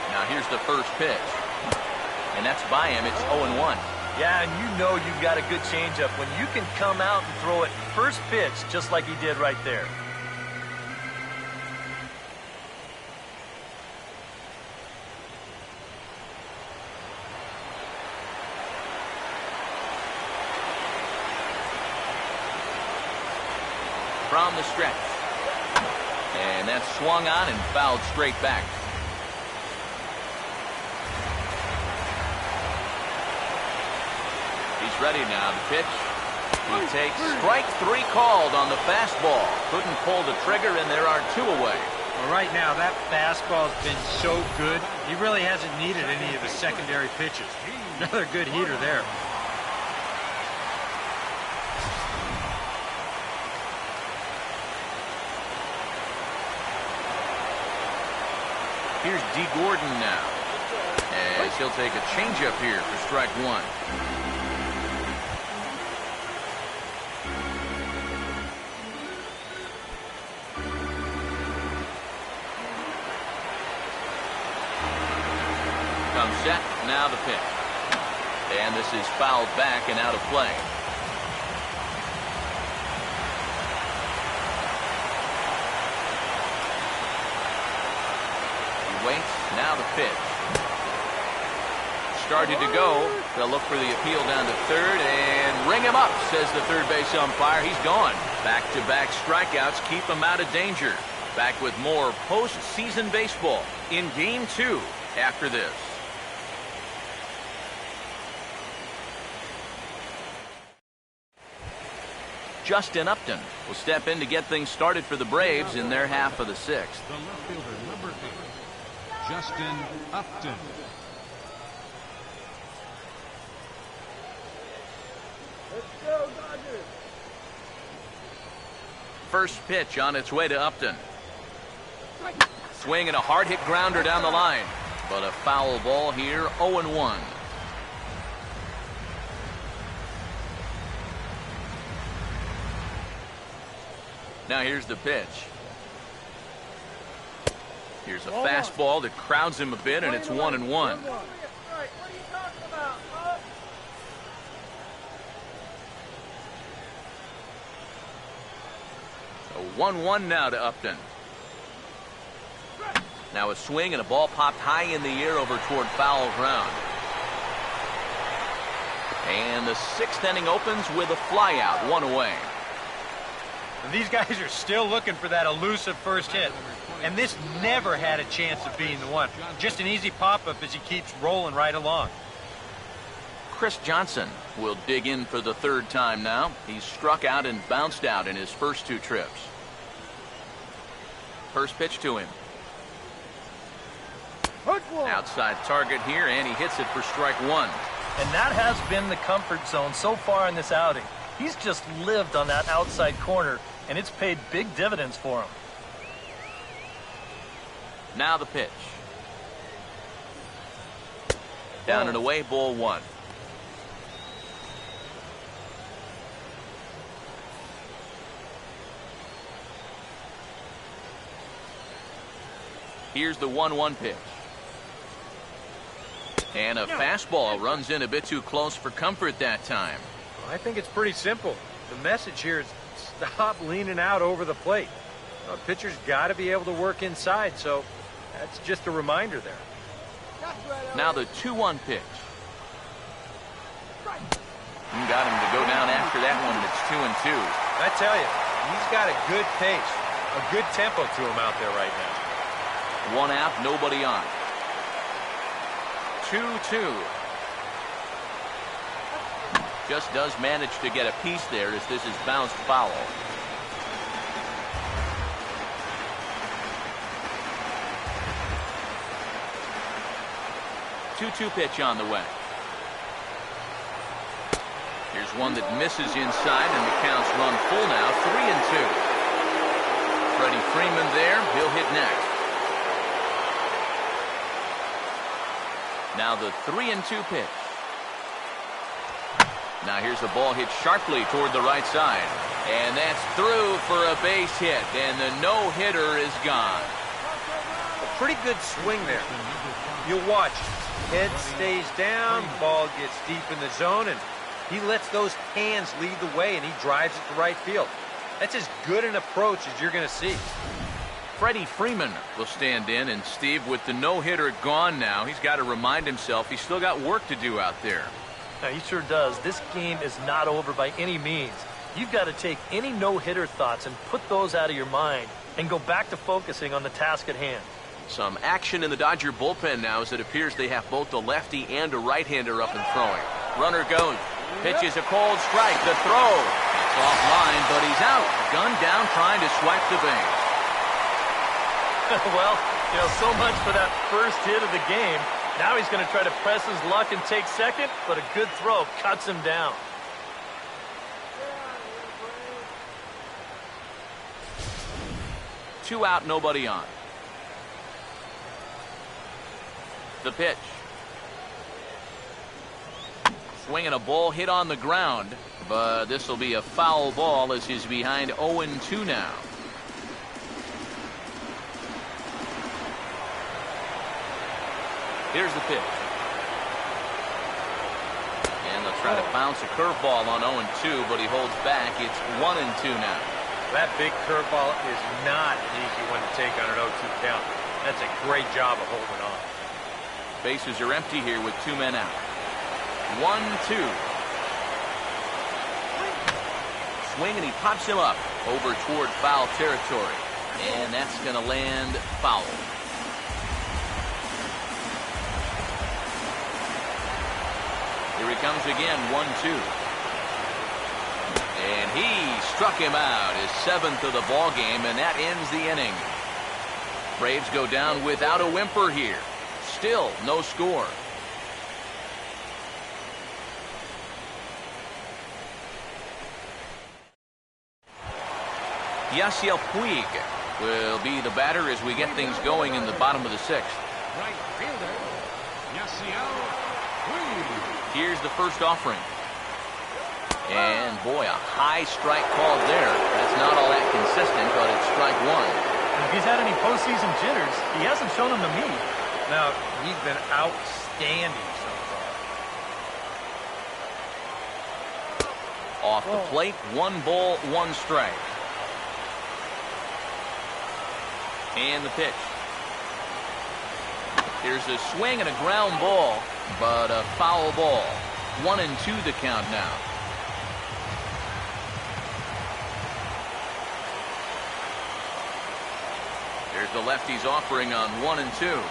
S1: Now here's the first pitch. And that's by him. It's 0-1.
S2: Yeah, and you know you've got a good changeup when you can come out and throw it first pitch just like he did right there.
S1: From the stretch. And that's swung on and fouled straight back. He's ready now. The pitch. He takes strike 3 called on the fastball. Couldn't pull the trigger, and there are 2 away.
S4: Well, right now, that fastball's been so good, he really hasn't needed any of the secondary pitches. Another good heater there.
S1: Here's D. Gordon now. As he'll take a changeup here for strike 1. Comes set, now the pitch. And this is fouled back and out of play. He waits, now the pitch. started to go. They'll look for the appeal down to third and ring him up, says the third base umpire. He's gone. Back-to-back strikeouts keep him out of danger. Back with more postseason baseball in Game 2 after this. Justin Upton will step in to get things started for the Braves in their half of the sixth.
S3: The left fielder, number 8, Justin Upton.
S5: Let's go, Dodgers.
S1: First pitch on its way to Upton. Swing and a hard-hit grounder down the line. But a foul ball here, 0-1. Now here's the pitch. Here's a fastball that crowds him a bit, and it's 1-1.
S5: What are you talking about, huh?
S1: So 1-1 now to Upton. Now a swing and a ball popped high in the air over toward foul ground. And the sixth inning opens with a flyout, 1 away.
S4: And these guys are still looking for that elusive first hit. And this never had a chance of being the one. Just an easy pop-up as he keeps rolling right along.
S1: Chris Johnson will dig in for the third time now. He's struck out and bounced out in his first 2 trips. First pitch to him. Outside target here, and he hits it for strike 1.
S2: And that has been the comfort zone so far in this outing. He's just lived on that outside corner, and it's paid big dividends for him.
S1: Now the pitch. Down and away, ball 1. Here's the 1-1 pitch. And a fastball runs in a bit too close for comfort that time.
S4: I think it's pretty simple. The message here is stop leaning out over the plate. A pitcher's got to be able to work inside, so that's just a reminder there.
S1: Now the 2-1 pitch. Got him to go down after that one, and it's 2-2.
S4: I tell you, he's got a good pace, a good tempo to him out there right now.
S1: 1 out, nobody on. 2-2. Just does manage to get a piece there as this is bounced foul. Two pitch on the way. Here's one that misses inside, and the count's run full now. 3-2. Freddie Freeman there. He'll hit next. Now the 3-2 pitch. Now here's a ball hit sharply toward the right side. And that's through for a base hit. And the no-hitter is gone.
S4: A pretty good swing there. You'll watch. Head stays down, ball gets deep in the zone, and he lets those hands lead the way, and he drives it to right field. That's as good an approach as you're going to see.
S1: Freddie Freeman will stand in, and Steve, with the no-hitter gone now, he's got to remind himself he's still got work to do out there.
S2: Now, he sure does. This game is not over by any means. You've got to take any no-hitter thoughts and put those out of your mind and go back to focusing on the task at hand.
S1: Some action in the Dodger bullpen now as it appears they have both a lefty and a right-hander up and throwing. Runner goes. Pitches a cold strike. The throw. It's offline, but he's out. Gunned down trying to swipe the base.
S2: Well, so much for that first hit of the game. Now he's going to try to press his luck and take second, but a good throw cuts him down.
S1: Two out, nobody on. The pitch. Swinging a ball hit on the ground, but this will be a foul ball as he's behind 0-2 now. Here's the pitch. And they'll try to bounce a curveball on 0-2, but he holds back. It's 1-2 now.
S4: That big curveball is not an easy one to take on an 0-2 count. That's a great job of holding on.
S1: Bases are empty here with 2 men out. 1-2. Swing, and he pops him up over toward foul territory. And that's going to land foul. Here he comes again, 1-2. And he struck him out, his 7th of the ball game, and that ends the inning. Braves go down without a whimper here. Still no score. Yasiel Puig will be the batter as we get things going in the bottom of the 6th.
S3: Right fielder, Yasiel Puig.
S1: Here's the first offering. And boy, a high strike called there. That's not all that consistent, but it's strike 1.
S2: If he's had any postseason jitters, he hasn't shown them to me.
S4: Now, he's been outstanding so far.
S1: Off the plate, 1 ball, 1 strike. And the pitch. There's a swing and a ground ball, but a foul ball. 1-2 the count now. There's the lefty's offering on 1-2.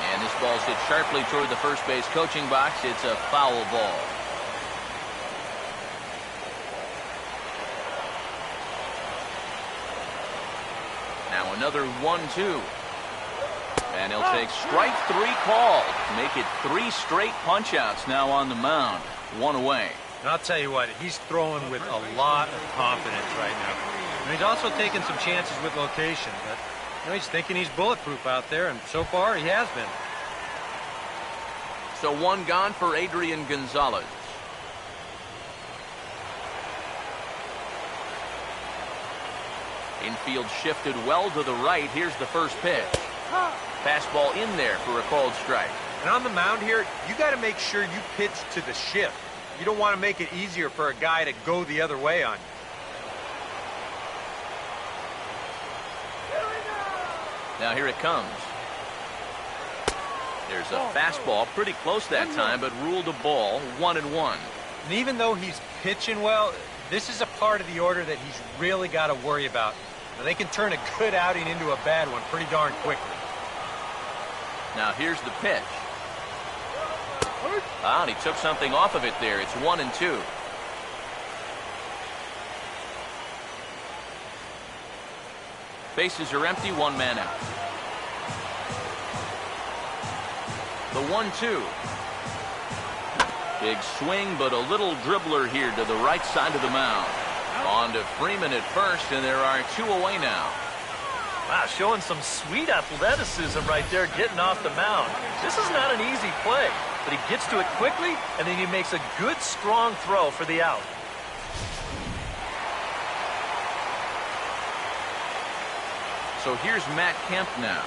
S1: And this ball's hit sharply toward the first base coaching box. It's a foul ball. Now another 1-2. And he'll take strike 3 called. Make it 3 straight punch-outs now on the mound. 1 away.
S4: And I'll tell you what, he's throwing with a lot of confidence right now. And he's also taking some chances with location, but he's thinking he's bulletproof out there, and so far he has been.
S1: So 1 gone for Adrian Gonzalez. Infield shifted well to the right. Here's the first pitch. Fastball in there for a called strike.
S4: And on the mound here, you got to make sure you pitch to the shift. You don't want to make it easier for a guy to go the other way on you.
S1: Now here it comes. There's a fastball pretty close that time, but ruled a ball. 1-1.
S4: And even though he's pitching well, this is a part of the order that he's really got to worry about. Now, they can turn a good outing into a bad one pretty darn quickly.
S1: Now here's the pitch. And he took something off of it there. It's 1-2. Bases are empty, 1 man out. The 1-2. Big swing, but a little dribbler here to the right side of the mound. On to Freeman at first, and there are 2 away now.
S2: Wow, showing some sweet athleticism right there, getting off the mound. This is not an easy play, but he gets to it quickly, and then he makes a good, strong throw for the out.
S1: So here's Matt Kemp now,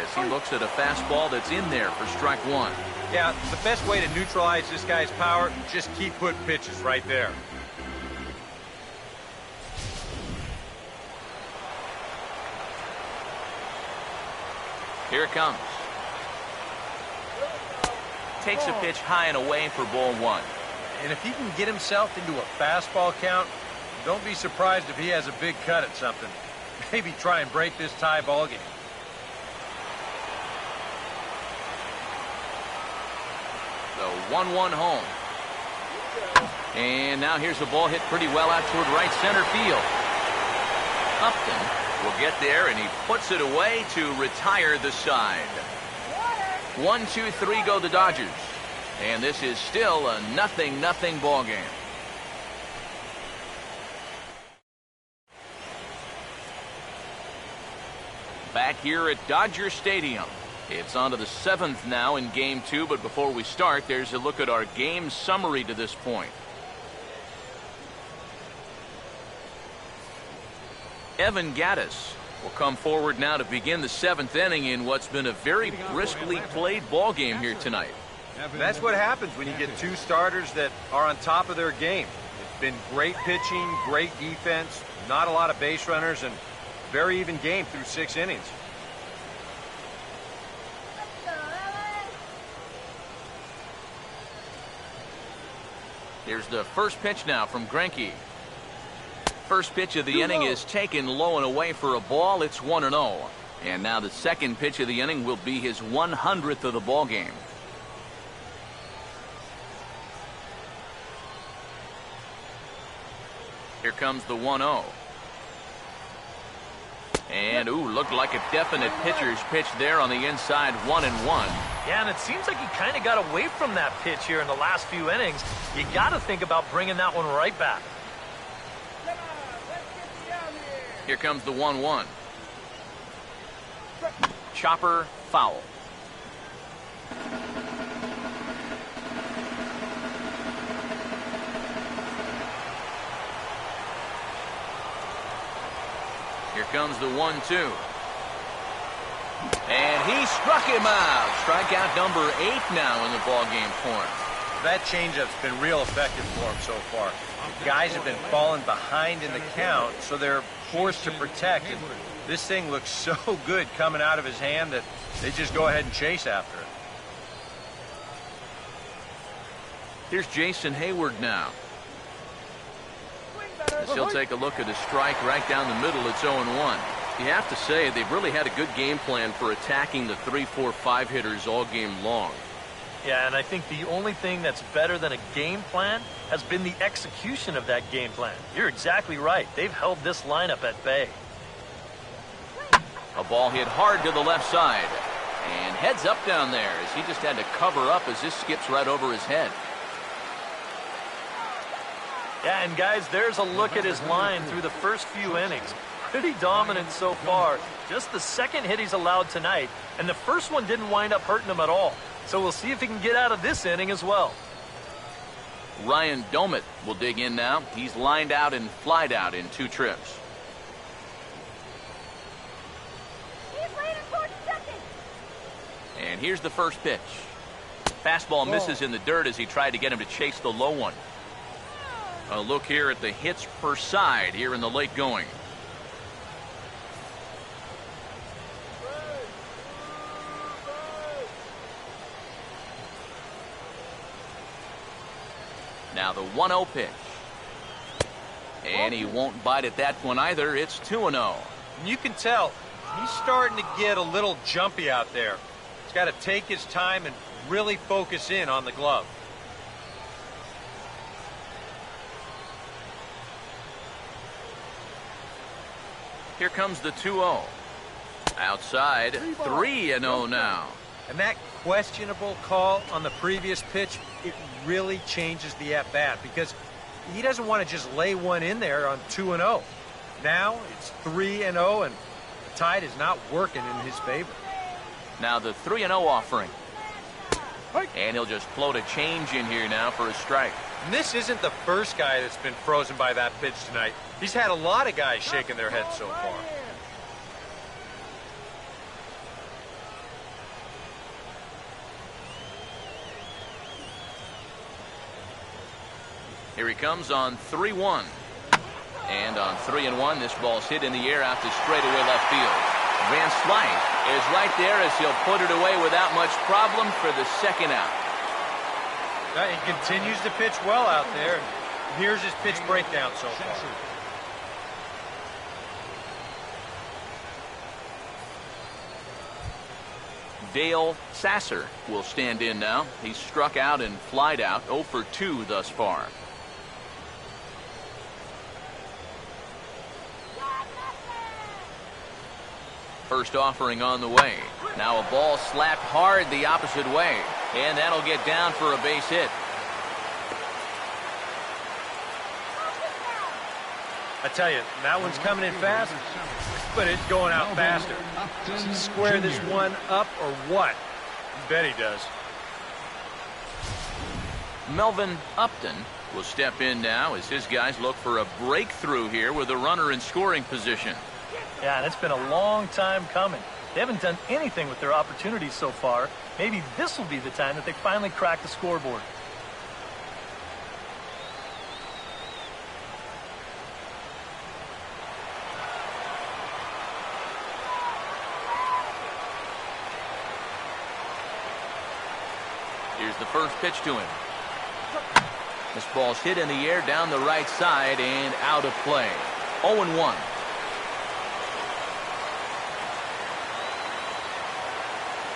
S1: as he looks at a fastball that's in there for strike 1.
S4: Yeah, the best way to neutralize this guy's power, just keep putting pitches right there.
S1: Here it comes. Takes a pitch high and away for ball 1.
S4: And if he can get himself into a fastball count, don't be surprised if he has a big cut at something. Maybe try and break this tie ball game.
S1: So 1-1 home. And now here's a ball hit pretty well out toward right center field. Upton will get there, and he puts it away to retire the side. 1-2-3 go the Dodgers. And this is still a 0-0 ball game. Back here at Dodger Stadium. It's on to the 7th now in Game 2, but before we start, there's a look at our game summary to this point. Evan Gattis will come forward now to begin the 7th inning in what's been a very briskly played ball game here tonight.
S4: That's what happens when you get 2 starters that are on top of their game. It's been great pitching, great defense, not a lot of base runners, and very even game through 6 innings.
S1: Here's the first pitch now from Greinke. First pitch of the inning is taken low and away for a ball. It's 1-0. And now the second pitch of the inning will be his 100th of the ball game. Here comes the 1-0. And, ooh, looked like a definite pitcher's pitch there on the inside, 1-1.
S2: Yeah, and it seems like he kind of got away from that pitch here in the last few innings. You got to think about bringing that one right back.
S1: Here comes the 1-1. Chopper, foul. Here comes the 1-2. And he struck him out. Strikeout number 8 now in the ballgame for him.
S4: That changeup's been real effective for him so far. Guys have been falling behind in the count, so they're forced to protect. And this thing looks so good coming out of his hand that they just go ahead and chase after it.
S1: Here's Jason Hayward now. As he'll take a look at a strike right down the middle. It's 0-1. You have to say they've really had a good game plan for attacking the 3, 4, 5 hitters all game long.
S2: Yeah, and I think the only thing that's better than a game plan has been the execution of that game plan. You're exactly right. They've held this lineup at bay.
S1: A ball hit hard to the left side. And heads up down there as he just had to cover up as this skips right over his head.
S2: Yeah, and guys, there's a look at his line through the first few innings. Pretty dominant so far. Just the second hit he's allowed tonight, and the first one didn't wind up hurting him at all. So we'll see if he can get out of this inning as well.
S1: Ryan Domit will dig in now. He's lined out and flied out in 2 trips.
S6: He's leaning towards second.
S1: And here's the first pitch. Fastball misses in the dirt as he tried to get him to chase the low one. A look here at the hits per side here in the late going. Now the 1-0 pitch. And he won't bite at that one either. It's 2-0.
S4: You can tell he's starting to get a little jumpy out there. He's got to take his time and really focus in on the glove.
S1: Here comes the 2-0. Outside, 3-0 now.
S4: And that questionable call on the previous pitch, it really changes the at-bat because he doesn't want to just lay one in there on 2-0. Now it's 3-0, and the tide is not working in his favor.
S1: Now the 3-0 offering. And he'll just float a change in here now for a strike.
S4: And this isn't the first guy that's been frozen by that pitch tonight. He's had a lot of guys shaking their heads so far.
S1: Here he comes on 3-1. And on 3-1, this ball's hit in the air out to straightaway left field. Van Slyke is right there as he'll put it away without much problem for the second out.
S4: He continues to pitch well out there. And here's his pitch breakdown so far.
S1: Dale Sasser will stand in now. He's struck out and flied out, 0 for 2 thus far. First offering on the way. Now a ball slapped hard the opposite way. And that'll get down for a base hit.
S4: I tell you, that one's coming in fast, but it's going out faster. Does he square this one up or what? I bet he does.
S1: Melvin Upton will step in now as his guys look for a breakthrough here with a runner in scoring position.
S2: Yeah, and it's been a long time coming. They haven't done anything with their opportunities so far. Maybe this will be the time that they finally crack the scoreboard.
S1: Here's the first pitch to him. This ball's hit in the air down the right side and out of play. 0-1.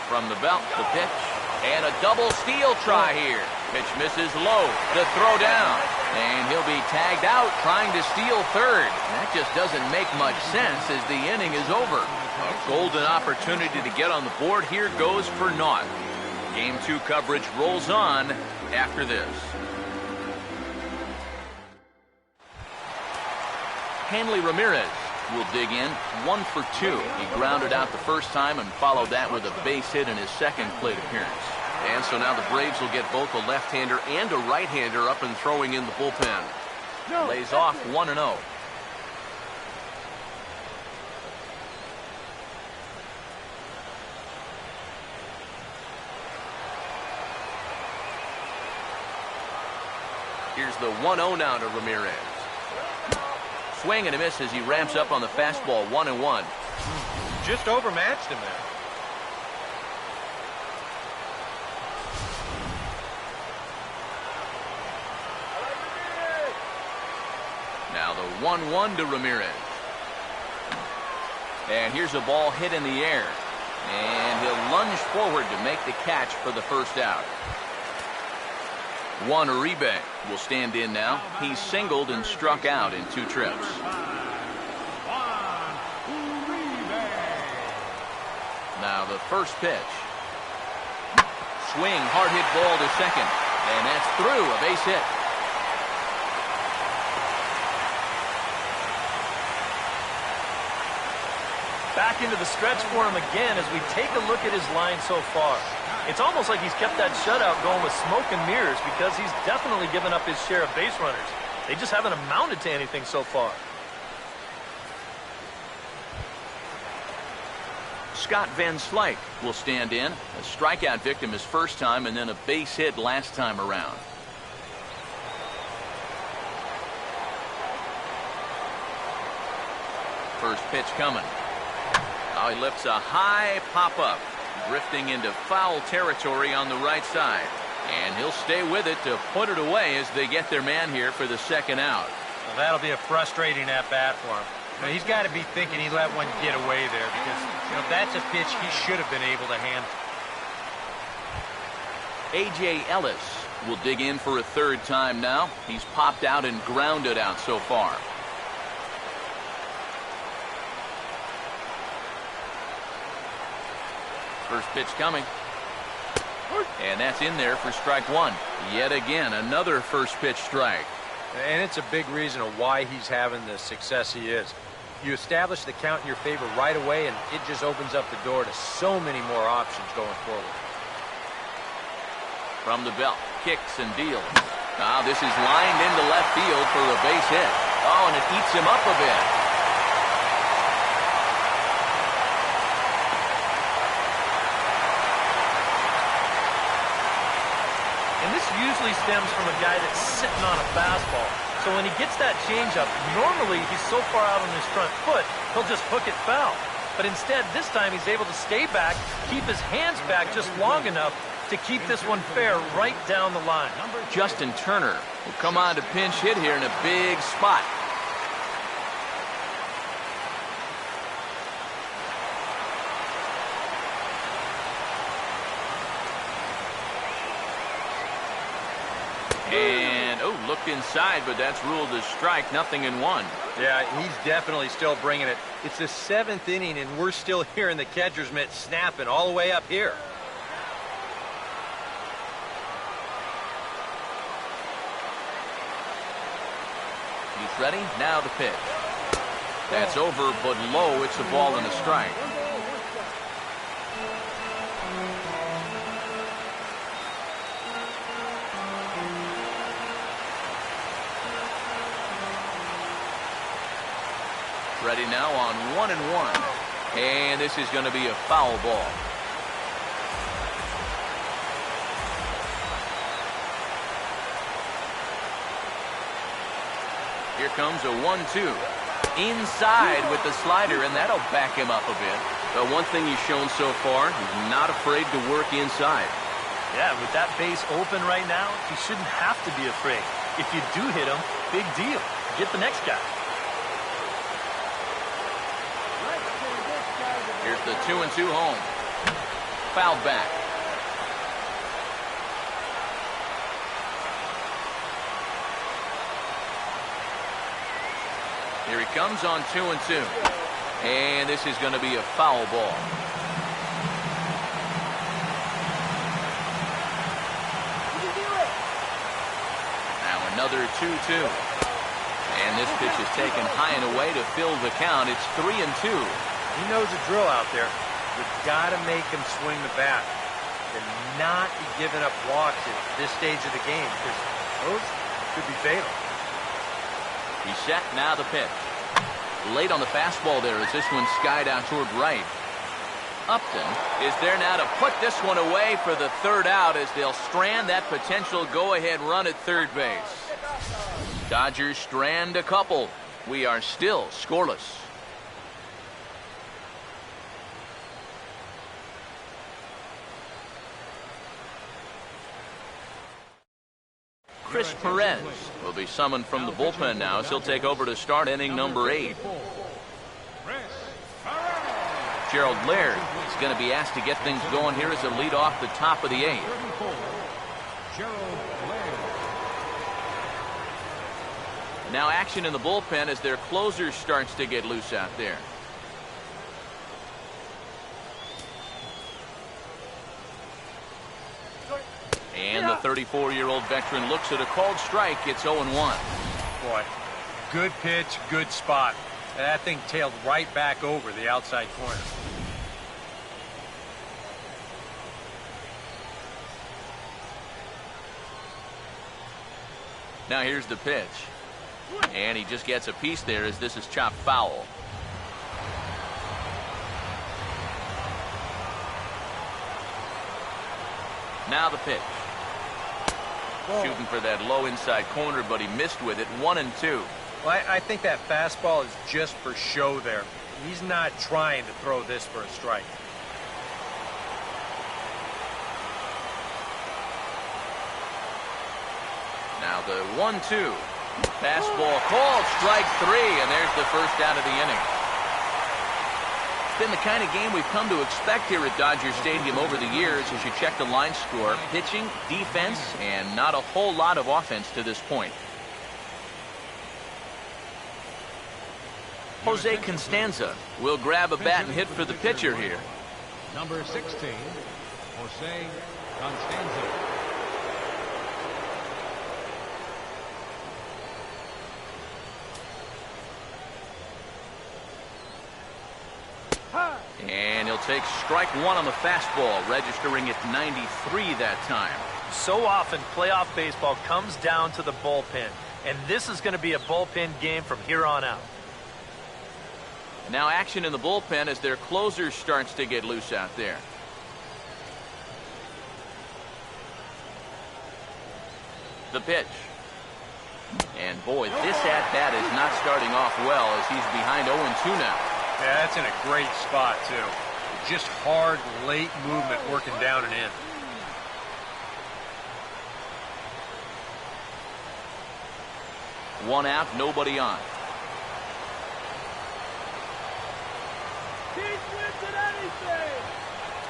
S1: From the belt, the pitch, and a double steal try here. Pitch misses low, the throw down, and he'll be tagged out trying to steal third. That just doesn't make much sense as the inning is over. A golden opportunity to get on the board here goes for naught. Game 2 coverage rolls on after this. Hanley Ramirez will dig in, 1 for 2. He grounded out the first time and followed that with a base hit in his second plate appearance. And so now the Braves will get both a left-hander and a right-hander up and throwing in the bullpen. Lays off 1-0. Here's the 1-0 now to Ramirez. Swing and a miss as he ramps up on the fastball. 1-1.
S4: Just overmatched him there.
S1: Now the 1-1 to Ramirez. And here's a ball hit in the air. And he'll lunge forward to make the catch for the first out. Juan Uribe will stand in now. He's singled and struck out in 2 trips. Now the first pitch. Swing, hard hit ball to second. And that's through, a base hit.
S2: Back into the stretch for him again as we take a look at his line so far. It's almost like he's kept that shutout going with smoke and mirrors because he's definitely given up his share of base runners. They just haven't amounted to anything so far.
S1: Scott Van Slyke will stand in. A strikeout victim his first time and then a base hit last time around. First pitch coming. Now he lifts a high pop-up, drifting into foul territory on the right side. And he'll stay with it to put it away as they get their man here for the second out.
S4: Well, that'll be a frustrating at-bat for him. Now, he's got to be thinking he let one get away there because, that's a pitch he should have been able to handle.
S1: A.J. Ellis will dig in for a third time now. He's popped out and grounded out so far. First pitch coming. And that's in there for strike 1. Yet again, another first pitch strike.
S4: And it's a big reason of why he's having the success he is. You establish the count in your favor right away, and it just opens up the door to so many more options going forward.
S1: From the belt, kicks and deals. Now this is lined into left field for a base hit. Oh, and it eats him up a bit.
S2: And this usually stems from a guy that's sitting on a fastball. So when he gets that changeup, normally he's so far out on his front foot, he'll just hook it foul. But instead, this time he's able to stay back, keep his hands back just long enough to keep this one fair right down the line.
S1: Justin Turner will come on to pinch hit here in a big spot. And, looked inside, but that's ruled a strike, 0-1.
S4: Yeah, he's definitely still bringing it. It's the 7th inning, and we're still hearing the catcher's mitt snapping all the way up here.
S1: He's ready. Now the pitch. That's over, but low. It's a ball and a strike. Ready now on 1-1. And this is going to be a foul ball. Here comes a 1-2. Inside with the slider, and that'll back him up a bit. The one thing he's shown so far, he's not afraid to work inside.
S2: Yeah, with that base open right now, he shouldn't have to be afraid. If you do hit him, big deal. Get the next guy.
S1: Here's the 2-2 home. Fouled back. Here he comes on 2-2. And this is going to be a foul ball. Now another 2-2. And this pitch is taken high and away to fill the count. It's 3-2.
S4: He knows the drill out there. You've got to make him swing the bat and not be giving up walks at this stage of the game, because those could be fatal.
S1: He's set. Now the pitch. Late on the fastball there as this one skied out toward right. Upton is there now to put this one away for the third out as they'll strand that potential go-ahead run at third base. Dodgers strand a couple. We are still scoreless. Chris Perez will be summoned from the bullpen now as he'll take over to start inning number 8. Gerald Laird is going to be asked to get things going here as a lead off the top of the 8th. Now action in the bullpen as their closer starts to get loose out there. And the 34-year-old veteran looks at a called strike. It's 0-1.
S4: Boy, good pitch, good spot. That thing tailed right back over the outside corner.
S1: Now here's the pitch. And he just gets a piece there as this is chopped foul. Now the pitch. Shooting for that low inside corner, but he missed with it. 1-2.
S4: Well, I think that fastball is just for show there. He's not trying to throw this for a strike.
S1: Now the 1-2. Fastball called, strike 3, and there's the first out of the inning. It's been the kind of game we've come to expect here at Dodger Stadium over the years as you check the line score. Pitching, defense, and not a whole lot of offense to this point. Jose Constanza will grab a bat and hit for the pitcher here.
S3: Number 16, Jose Constanza.
S1: And he'll take strike 1 on the fastball, registering at 93 that time.
S2: So often, playoff baseball comes down to the bullpen, and this is going to be a bullpen game from here on out.
S1: Now action in the bullpen as their closer starts to get loose out there. The pitch. And boy, this at-bat is not starting off well as he's behind 0-2 now.
S4: Yeah, that's in a great spot, too. Just hard, late movement working down and in.
S1: One out, nobody on.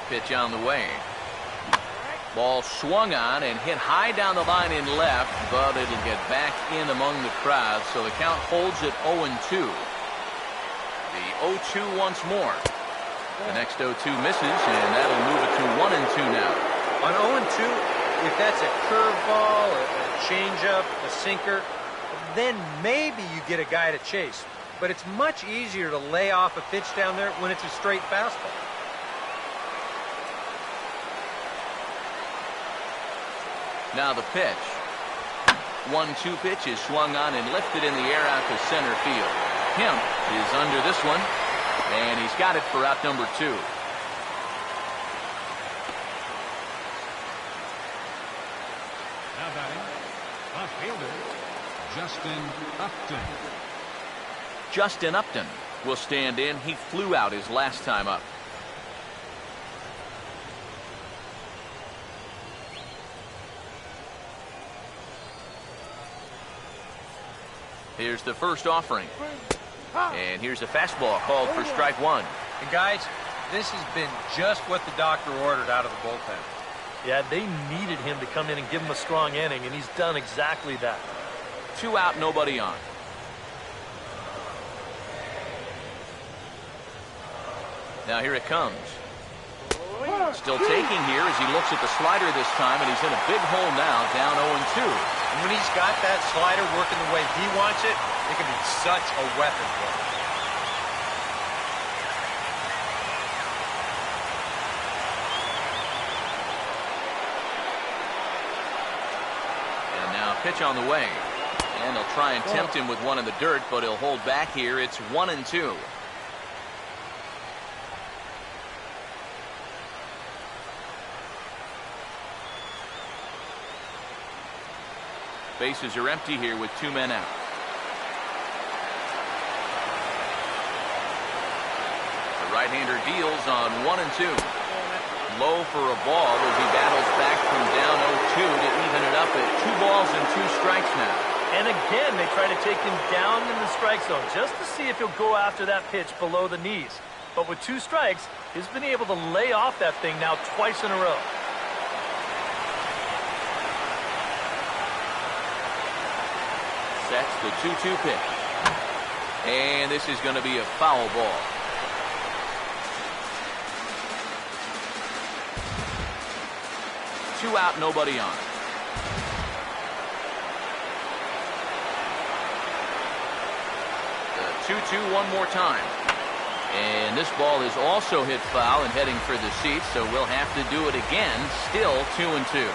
S1: Pitch on the way. Ball swung on and hit high down the line in left, but it'll get back in among the crowd, so the count holds at 0-2. The 0-2 once more. The next 0-2 misses, and that'll move it to 1-2 now.
S4: On 0-2, if that's a curveball, a changeup, a sinker, then maybe you get a guy to chase. But it's much easier to lay off a pitch down there when it's a straight fastball.
S1: Now the pitch. 1-2 pitch is swung on and lifted in the air out to center field. Kemp is under this one, and he's got it for out number 2.
S3: Now batting, left fielder, Justin Upton.
S1: Justin Upton will stand in. He flew out his last time up. Here's the first offering. And here's a fastball called for strike one.
S4: And guys, this has been just what the doctor ordered out of the bullpen.
S2: Yeah, they needed him to come in and give him a strong inning, and he's done exactly that.
S1: 2 out, nobody on. Now here it comes. Still taking here as he looks at the slider this time, and he's in a big hole now, down 0-2.
S4: And when he's got that slider working the way he wants it can be such a weapon for him.
S1: And now pitch on the way. And they'll try and tempt him with one in the dirt, but he'll hold back here. It's 1-2. Bases are empty here with 2 men out. The right-hander deals on 1-2. Low for a ball as he battles back from down 0-2 to even it up at 2 balls and 2 strikes now.
S2: And again, they try to take him down in the strike zone just to see if he'll go after that pitch below the knees. But with 2 strikes, he's been able to lay off that thing now twice in a row.
S1: Sets the 2-2 pitch. And this is going to be a foul ball. Two out, nobody on. The 2-2 one more time. And this ball is also hit foul and heading for the seats, so we'll have to do it again. Still 2-2.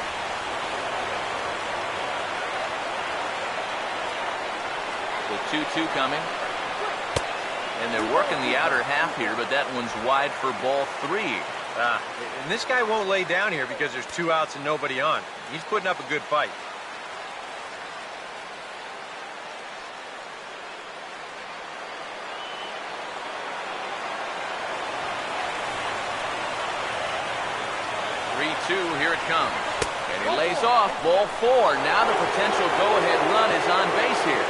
S1: The 2-2 coming. And they're working the outer half here, but that one's wide for ball 3.
S4: And this guy won't lay down here because there's 2 outs and nobody on. He's putting up a good fight.
S1: Here it comes. And he lays off ball 4. Now the potential go-ahead run is on base here.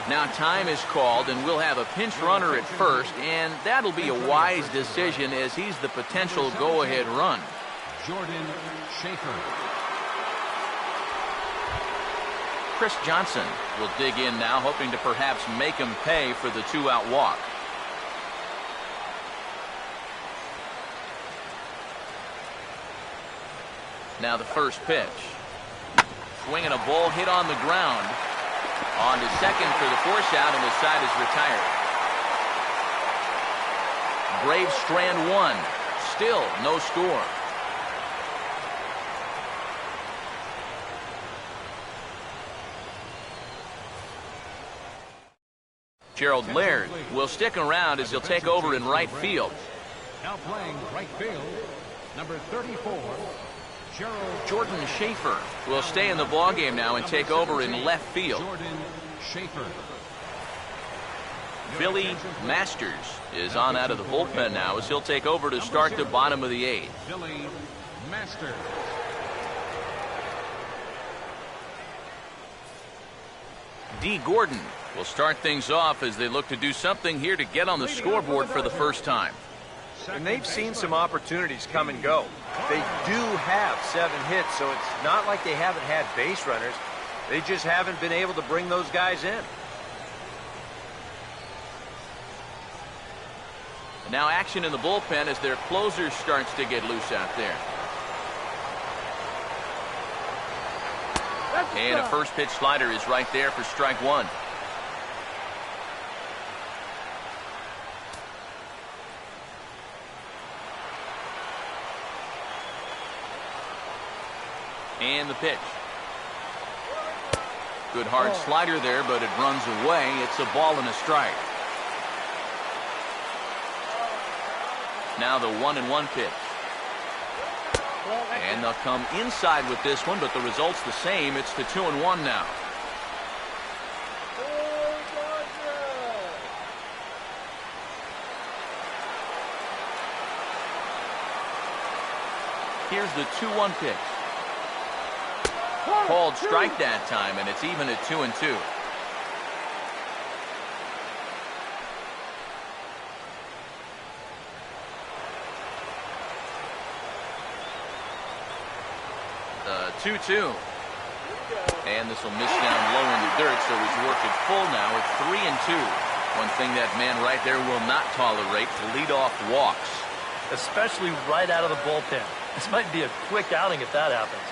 S1: Now time is called, and we'll have a pinch runner at first, and that'll be a wise decision as he's the potential go-ahead run.
S3: Jordan Schaefer.
S1: Chris Johnson will dig in now, hoping to perhaps make him pay for the 2-out walk. Now the first pitch. Swinging a ball hit on the ground. On to second for the force out, and the side is retired. Braves strand 1. Still no score. Gerald Laird will stick around as he'll take over in right field.
S3: Now playing right field, number 34.
S1: Jordan Schaefer will stay in the ballgame now and take over in left field.
S3: Jordan Schaefer.
S1: Billy Masters is on out of the bullpen now as he'll take over to start the bottom of the 8th.
S3: Billy Masters.
S1: D. Gordon will start things off as they look to do something here to get on the scoreboard for the first time.
S4: And they've seen some opportunities come and go. They do have 7 hits, so it's not like they haven't had base runners. They just haven't been able to bring those guys in.
S1: And now action in the bullpen as their closer starts to get loose out there. And a first pitch slider is right there for strike 1. And the pitch. Good hard slider there, but it runs away. It's a ball and a strike. Now the 1-1 pitch. And they'll come inside with this one, but the result's the same. It's the 2-1 now. Here's the 2-1 pitch. Called strike that time, and it's even at 2-2. The 2-2. And this will miss down low in the dirt, so he's worked it full now. It's 3-2. One thing that man right there will not tolerate, leadoff walks.
S2: Especially right out of the bullpen. This might be a quick outing if that happens.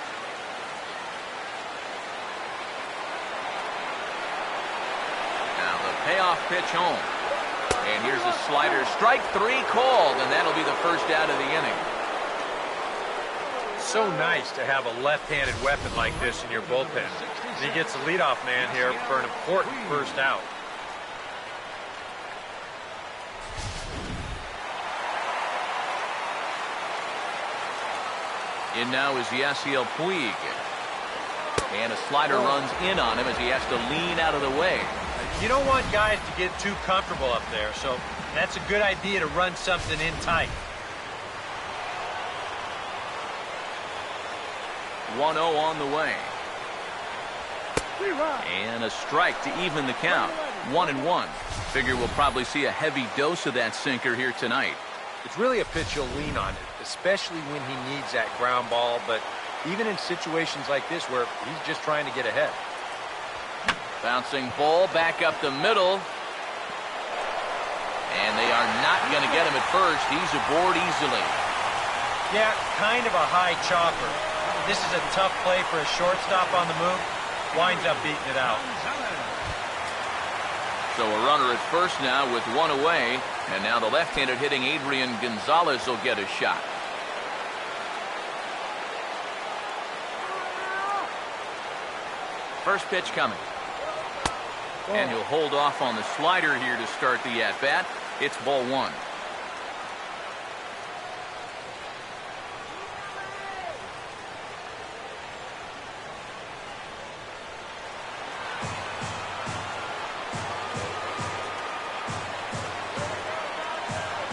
S1: Now the payoff pitch home. And here's a slider. Strike 3 called, and that'll be the first out of the inning.
S4: So nice to have a left-handed weapon like this in your bullpen. And he gets the leadoff man here for an important first out.
S1: In now is Yasiel Puig. And a slider runs in on him as he has to lean out of the way.
S4: You don't want guys to get too comfortable up there, so that's a good idea to run something in tight.
S1: 1-0 on the way. And a strike to even the count. 1-1. Figure we'll probably see a heavy dose of that sinker here tonight.
S4: It's really a pitch you'll lean on, especially when he needs that ground ball, but even in situations like this where he's just trying to get ahead.
S1: Bouncing ball back up the middle. And they are not going to get him at first. He's aboard easily.
S4: Yeah, kind of a high chopper. This is a tough play for a shortstop on the move. Winds up beating it out.
S1: So a runner at first now with one away. And now the left-handed hitting Adrian Gonzalez will get a shot. First pitch coming. And he'll hold off on the slider here to start the at-bat. It's ball 1.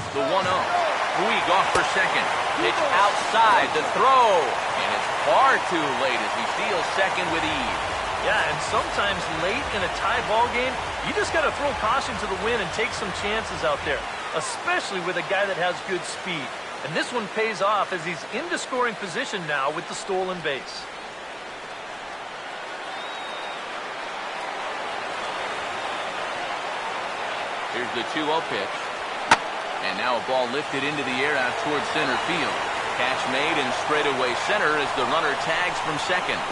S1: The 1-0. Puig off for second. Pitch outside the throw. And it's far too late as he steals second with ease.
S2: Yeah, and sometimes late in a tie ball game, you just got to throw caution to the wind and take some chances out there, especially with a guy that has good speed. And this one pays off as he's in the scoring position now with the stolen base.
S1: Here's the 2-0 pitch. And now a ball lifted into the air out towards center field. Catch made in straightaway center as the runner tags from second.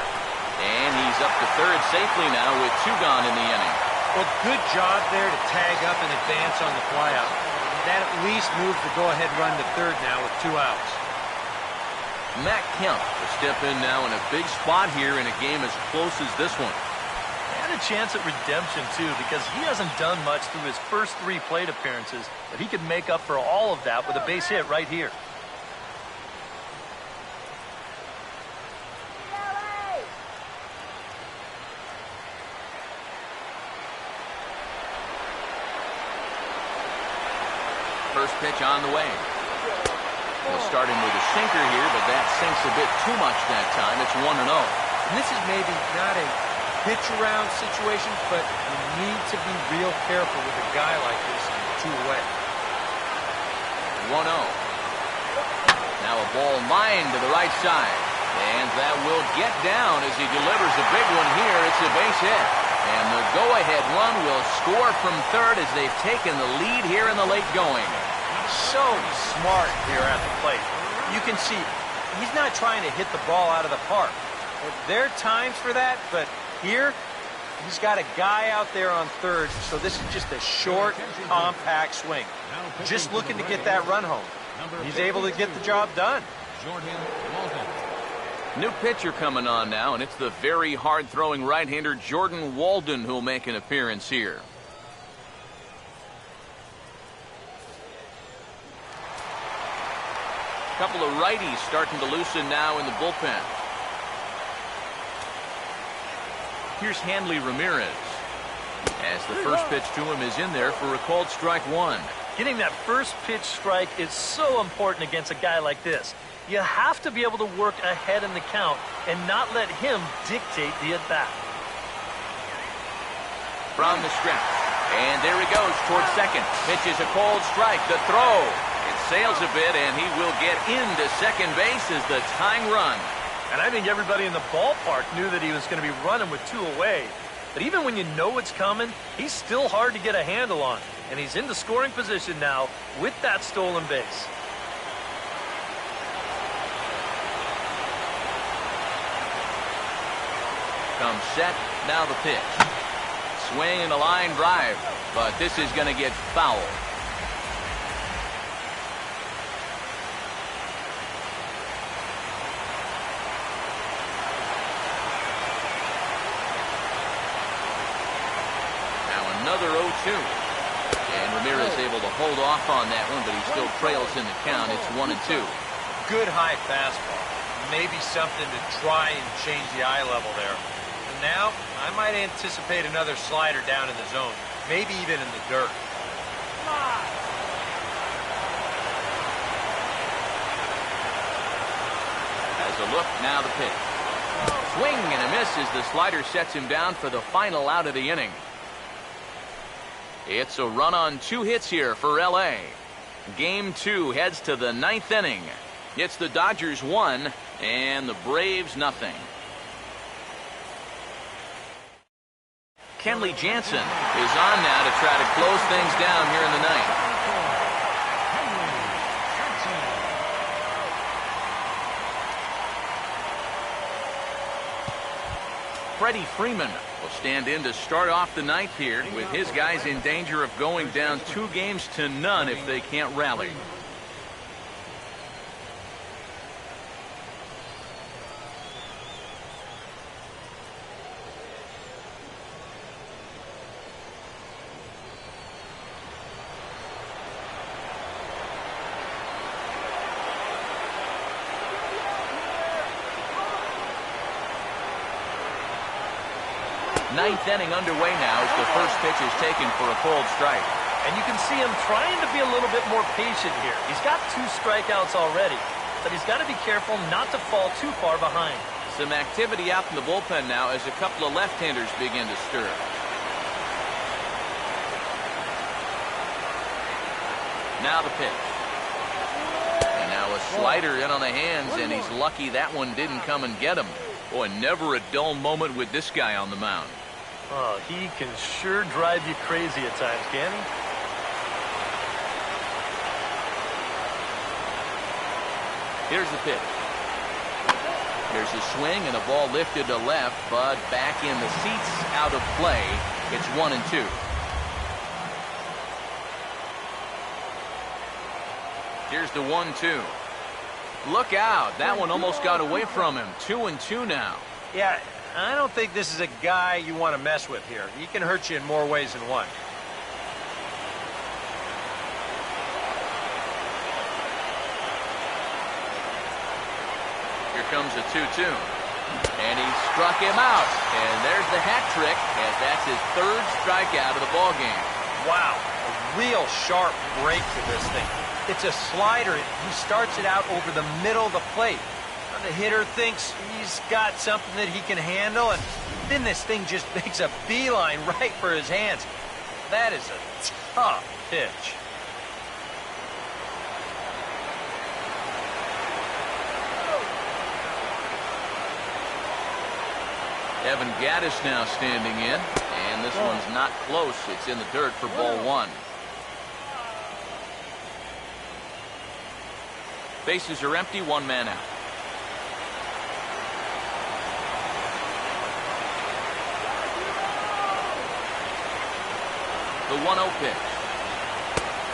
S1: And he's up to third safely now with 2 gone in the inning.
S4: Well, good job there to tag up and advance on the flyout. That at least moves the go-ahead run to third now with 2 outs.
S1: Matt Kemp will step in now in a big spot here in a game as close as this one.
S2: And a chance at redemption, too, because he hasn't done much through his first 3 plate appearances, but he could make up for all of that with a base hit right here.
S1: First pitch on the way. He'll start him with a sinker here, but that sinks a bit too much that time. It's 1-0.
S4: And this is maybe not a pitch-around situation, but you need to be real careful with a guy like this 2 away.
S1: 1-0. Now a ball lined to the right side. And that will get down as he delivers a big one here. It's a base hit. And the go-ahead run will score from third as they've taken the lead here in the late going.
S4: So smart here at the plate. You can see he's not trying to hit the ball out of the park. There are times for that, but here he's got a guy out there on third, so this is just a short, compact swing. Just looking to get that run home. He's able to get the job done.
S3: Walden.
S1: New pitcher coming on now, and it's the very hard-throwing right-hander Jordan Walden who'll make an appearance here. A couple of righties starting to loosen now in the bullpen. Here's Hanley Ramirez. As the first pitch to him is in there for a called strike 1.
S2: Getting that first pitch strike is so important against a guy like this. You have to be able to work ahead in the count and not let him dictate the at-bat.
S1: From the stretch. And there he goes towards second. Pitches a cold strike. The throw. It sails a bit, and he will get into second base as the tying run.
S2: And I think everybody in the ballpark knew that he was going to be running with 2 away. But even when you know it's coming, he's still hard to get a handle on. And he's in the scoring position now with that stolen base.
S1: Comes set. Now the pitch. Swing and a line drive. But this is going to get foul. Another 0-2. And Ramirez able to hold off on that one, but he still trails in the count. It's 1-2.
S4: Good high fastball. Maybe something to try and change the eye level there. And now, I might anticipate another slider down in the zone. Maybe even in the dirt.
S1: As a look, now the pitch. Swing and a miss as the slider sets him down for the final out of the inning. It's a run on 2 hits here for L.A. Game 2 heads to the 9th inning. It's the Dodgers 1 and the Braves nothing. Kenley Jansen is on now to try to close things down here in the 9th. Freddie Freeman will stand in to start off the 9th here with his guys in danger of going down 2-0 if they can't rally. Ninth inning underway now as the first pitch is taken for a cold strike.
S2: And you can see him trying to be a little bit more patient here. He's got 2 strikeouts already, but he's got to be careful not to fall too far behind.
S1: Some activity out in the bullpen now as a couple of left-handers begin to stir. Now the pitch. And now a slider in on the hands, and he's lucky that one didn't come and get him. Boy, never a dull moment with this guy on the mound.
S2: Oh, he can sure drive you crazy at times, can he?
S1: Here's the pitch. Here's a swing and a ball lifted to left, but back in the seats, out of play. It's 1-2. Here's the 1-2. Look out. That one almost got away from him. 2-2 now.
S4: Yeah, I don't think this is a guy you want to mess with here. He can hurt you in more ways than one.
S1: Here comes a 2-2. And he struck him out. And there's the hat trick, as that's his 3rd strikeout of the ballgame.
S4: Wow, a real sharp break to this thing. It's a slider. He starts it out over the middle of the plate. The hitter thinks he's got something that he can handle, and then this thing just makes a beeline right for his hands. That is a tough pitch.
S1: Evan Gaddis now standing in, and this one's not close. It's in the dirt for ball 1. Bases are empty, 1 man out. The 1-0 pitch.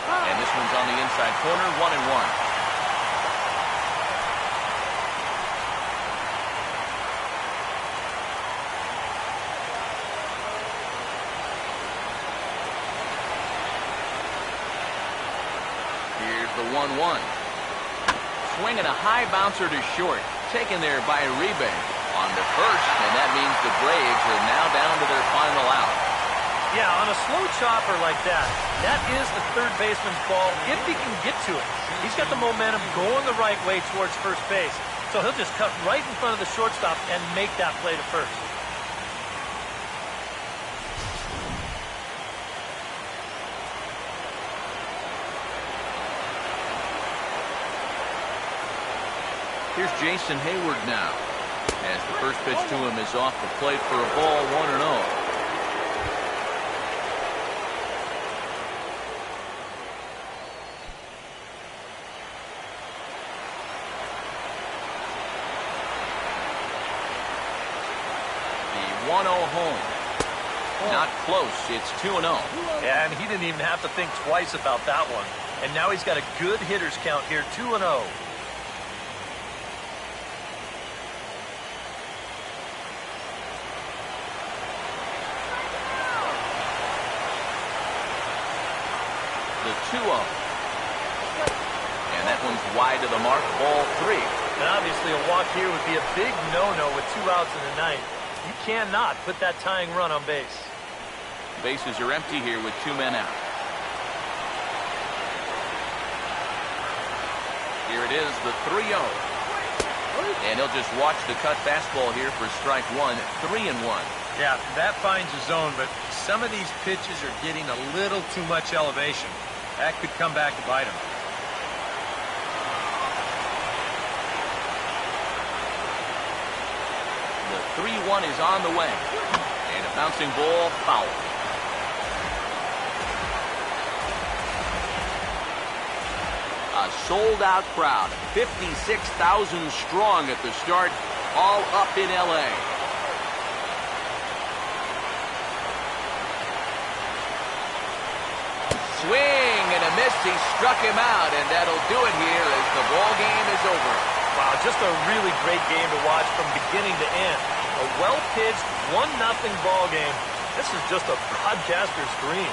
S1: And this one's on the inside corner, 1-1. Here's the 1-1. Swinging a high bouncer to short. Taken there by Uribe on the first, and that means the Braves are now down to their final out.
S2: Yeah, on a slow chopper like that, that is the third baseman's ball if he can get to it. He's got the momentum going the right way towards first base, so he'll just cut right in front of the shortstop and make that play to first.
S1: Here's Jason Hayward now, as the first pitch to him is off the plate for a ball, 1-0. The 1-0 home. Not close. It's 2-0.
S2: Yeah, and he didn't even have to think twice about that one. And now he's got a good hitter's count here, 2-0.
S1: The 2-0. And that one's wide of the mark, ball 3.
S2: And obviously a walk here would be a big no-no with 2 outs in the ninth. You cannot put that tying run on base.
S1: Bases are empty here with 2 men out. Here it is, the 3-0. And he'll just watch the cut fastball here for strike 1, 3-1.
S4: Yeah, that finds a zone, but some of these pitches are getting a little too much elevation. That could come back to bite him.
S1: The 3-1 is on the way. And a bouncing ball, foul. A sold-out crowd, 56,000 strong at the start, all up in L.A. Swing and a miss. He struck him out, and that'll do it here as the ball game is over.
S2: Wow, just a really great game to watch from beginning to end. A well-pitched 1-0 ball game. This is just a broadcaster's dream.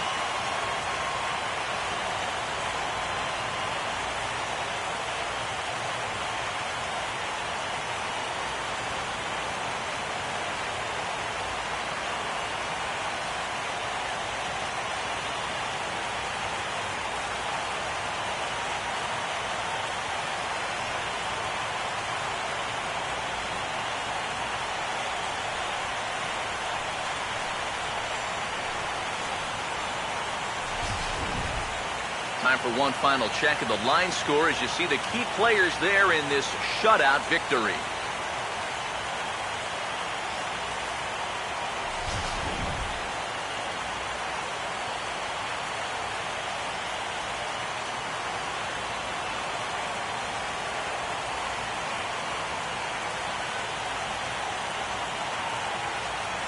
S1: Time for one final check of the line score as you see the key players there in this shutout victory.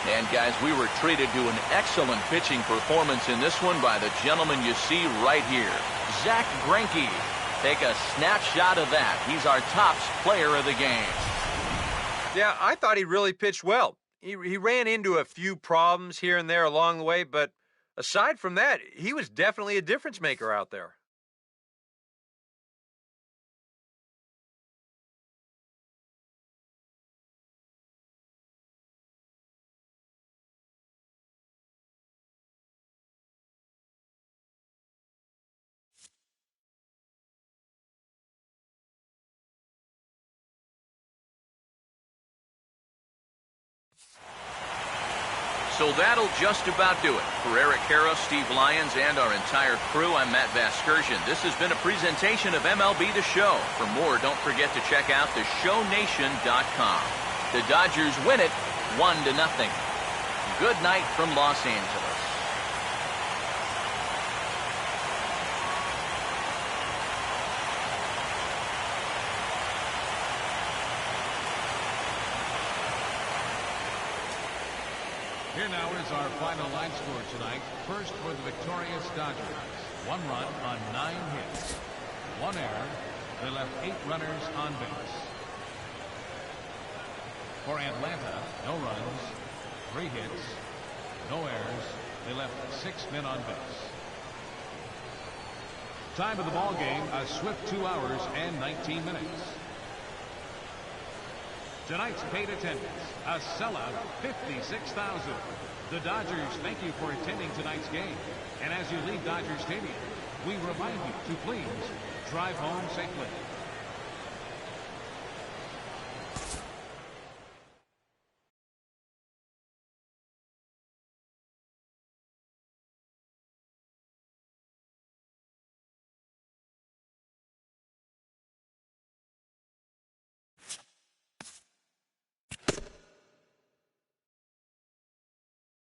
S1: And guys, we were treated to an excellent pitching performance in this one by the gentleman you see right here, Zach Greinke. Take a snapshot of that. He's our tops player of the game.
S4: Yeah, I thought he really pitched well. He ran into a few problems here and there along the way, but aside from that, he was definitely a difference maker out there.
S1: So that'll just about do it. For Eric Harrow, Steve Lyons, and our entire crew, I'm Matt Vasgersian. This has been a presentation of MLB The Show. For more, don't forget to check out theshownation.com. The Dodgers win it 1-0. Good night from Los Angeles.
S3: Here now is our final line score tonight. First for the victorious Dodgers. 1 run on 9 hits. 1 error. They left 8 runners on base. For Atlanta, no runs, 3 hits, no errors. They left 6 men on base. Time of the ball game, a swift 2 hours and 19 minutes. Tonight's paid attendance, a sellout 56,000. The Dodgers thank you for attending tonight's game. And as you leave Dodger Stadium, we remind you to please drive home safely.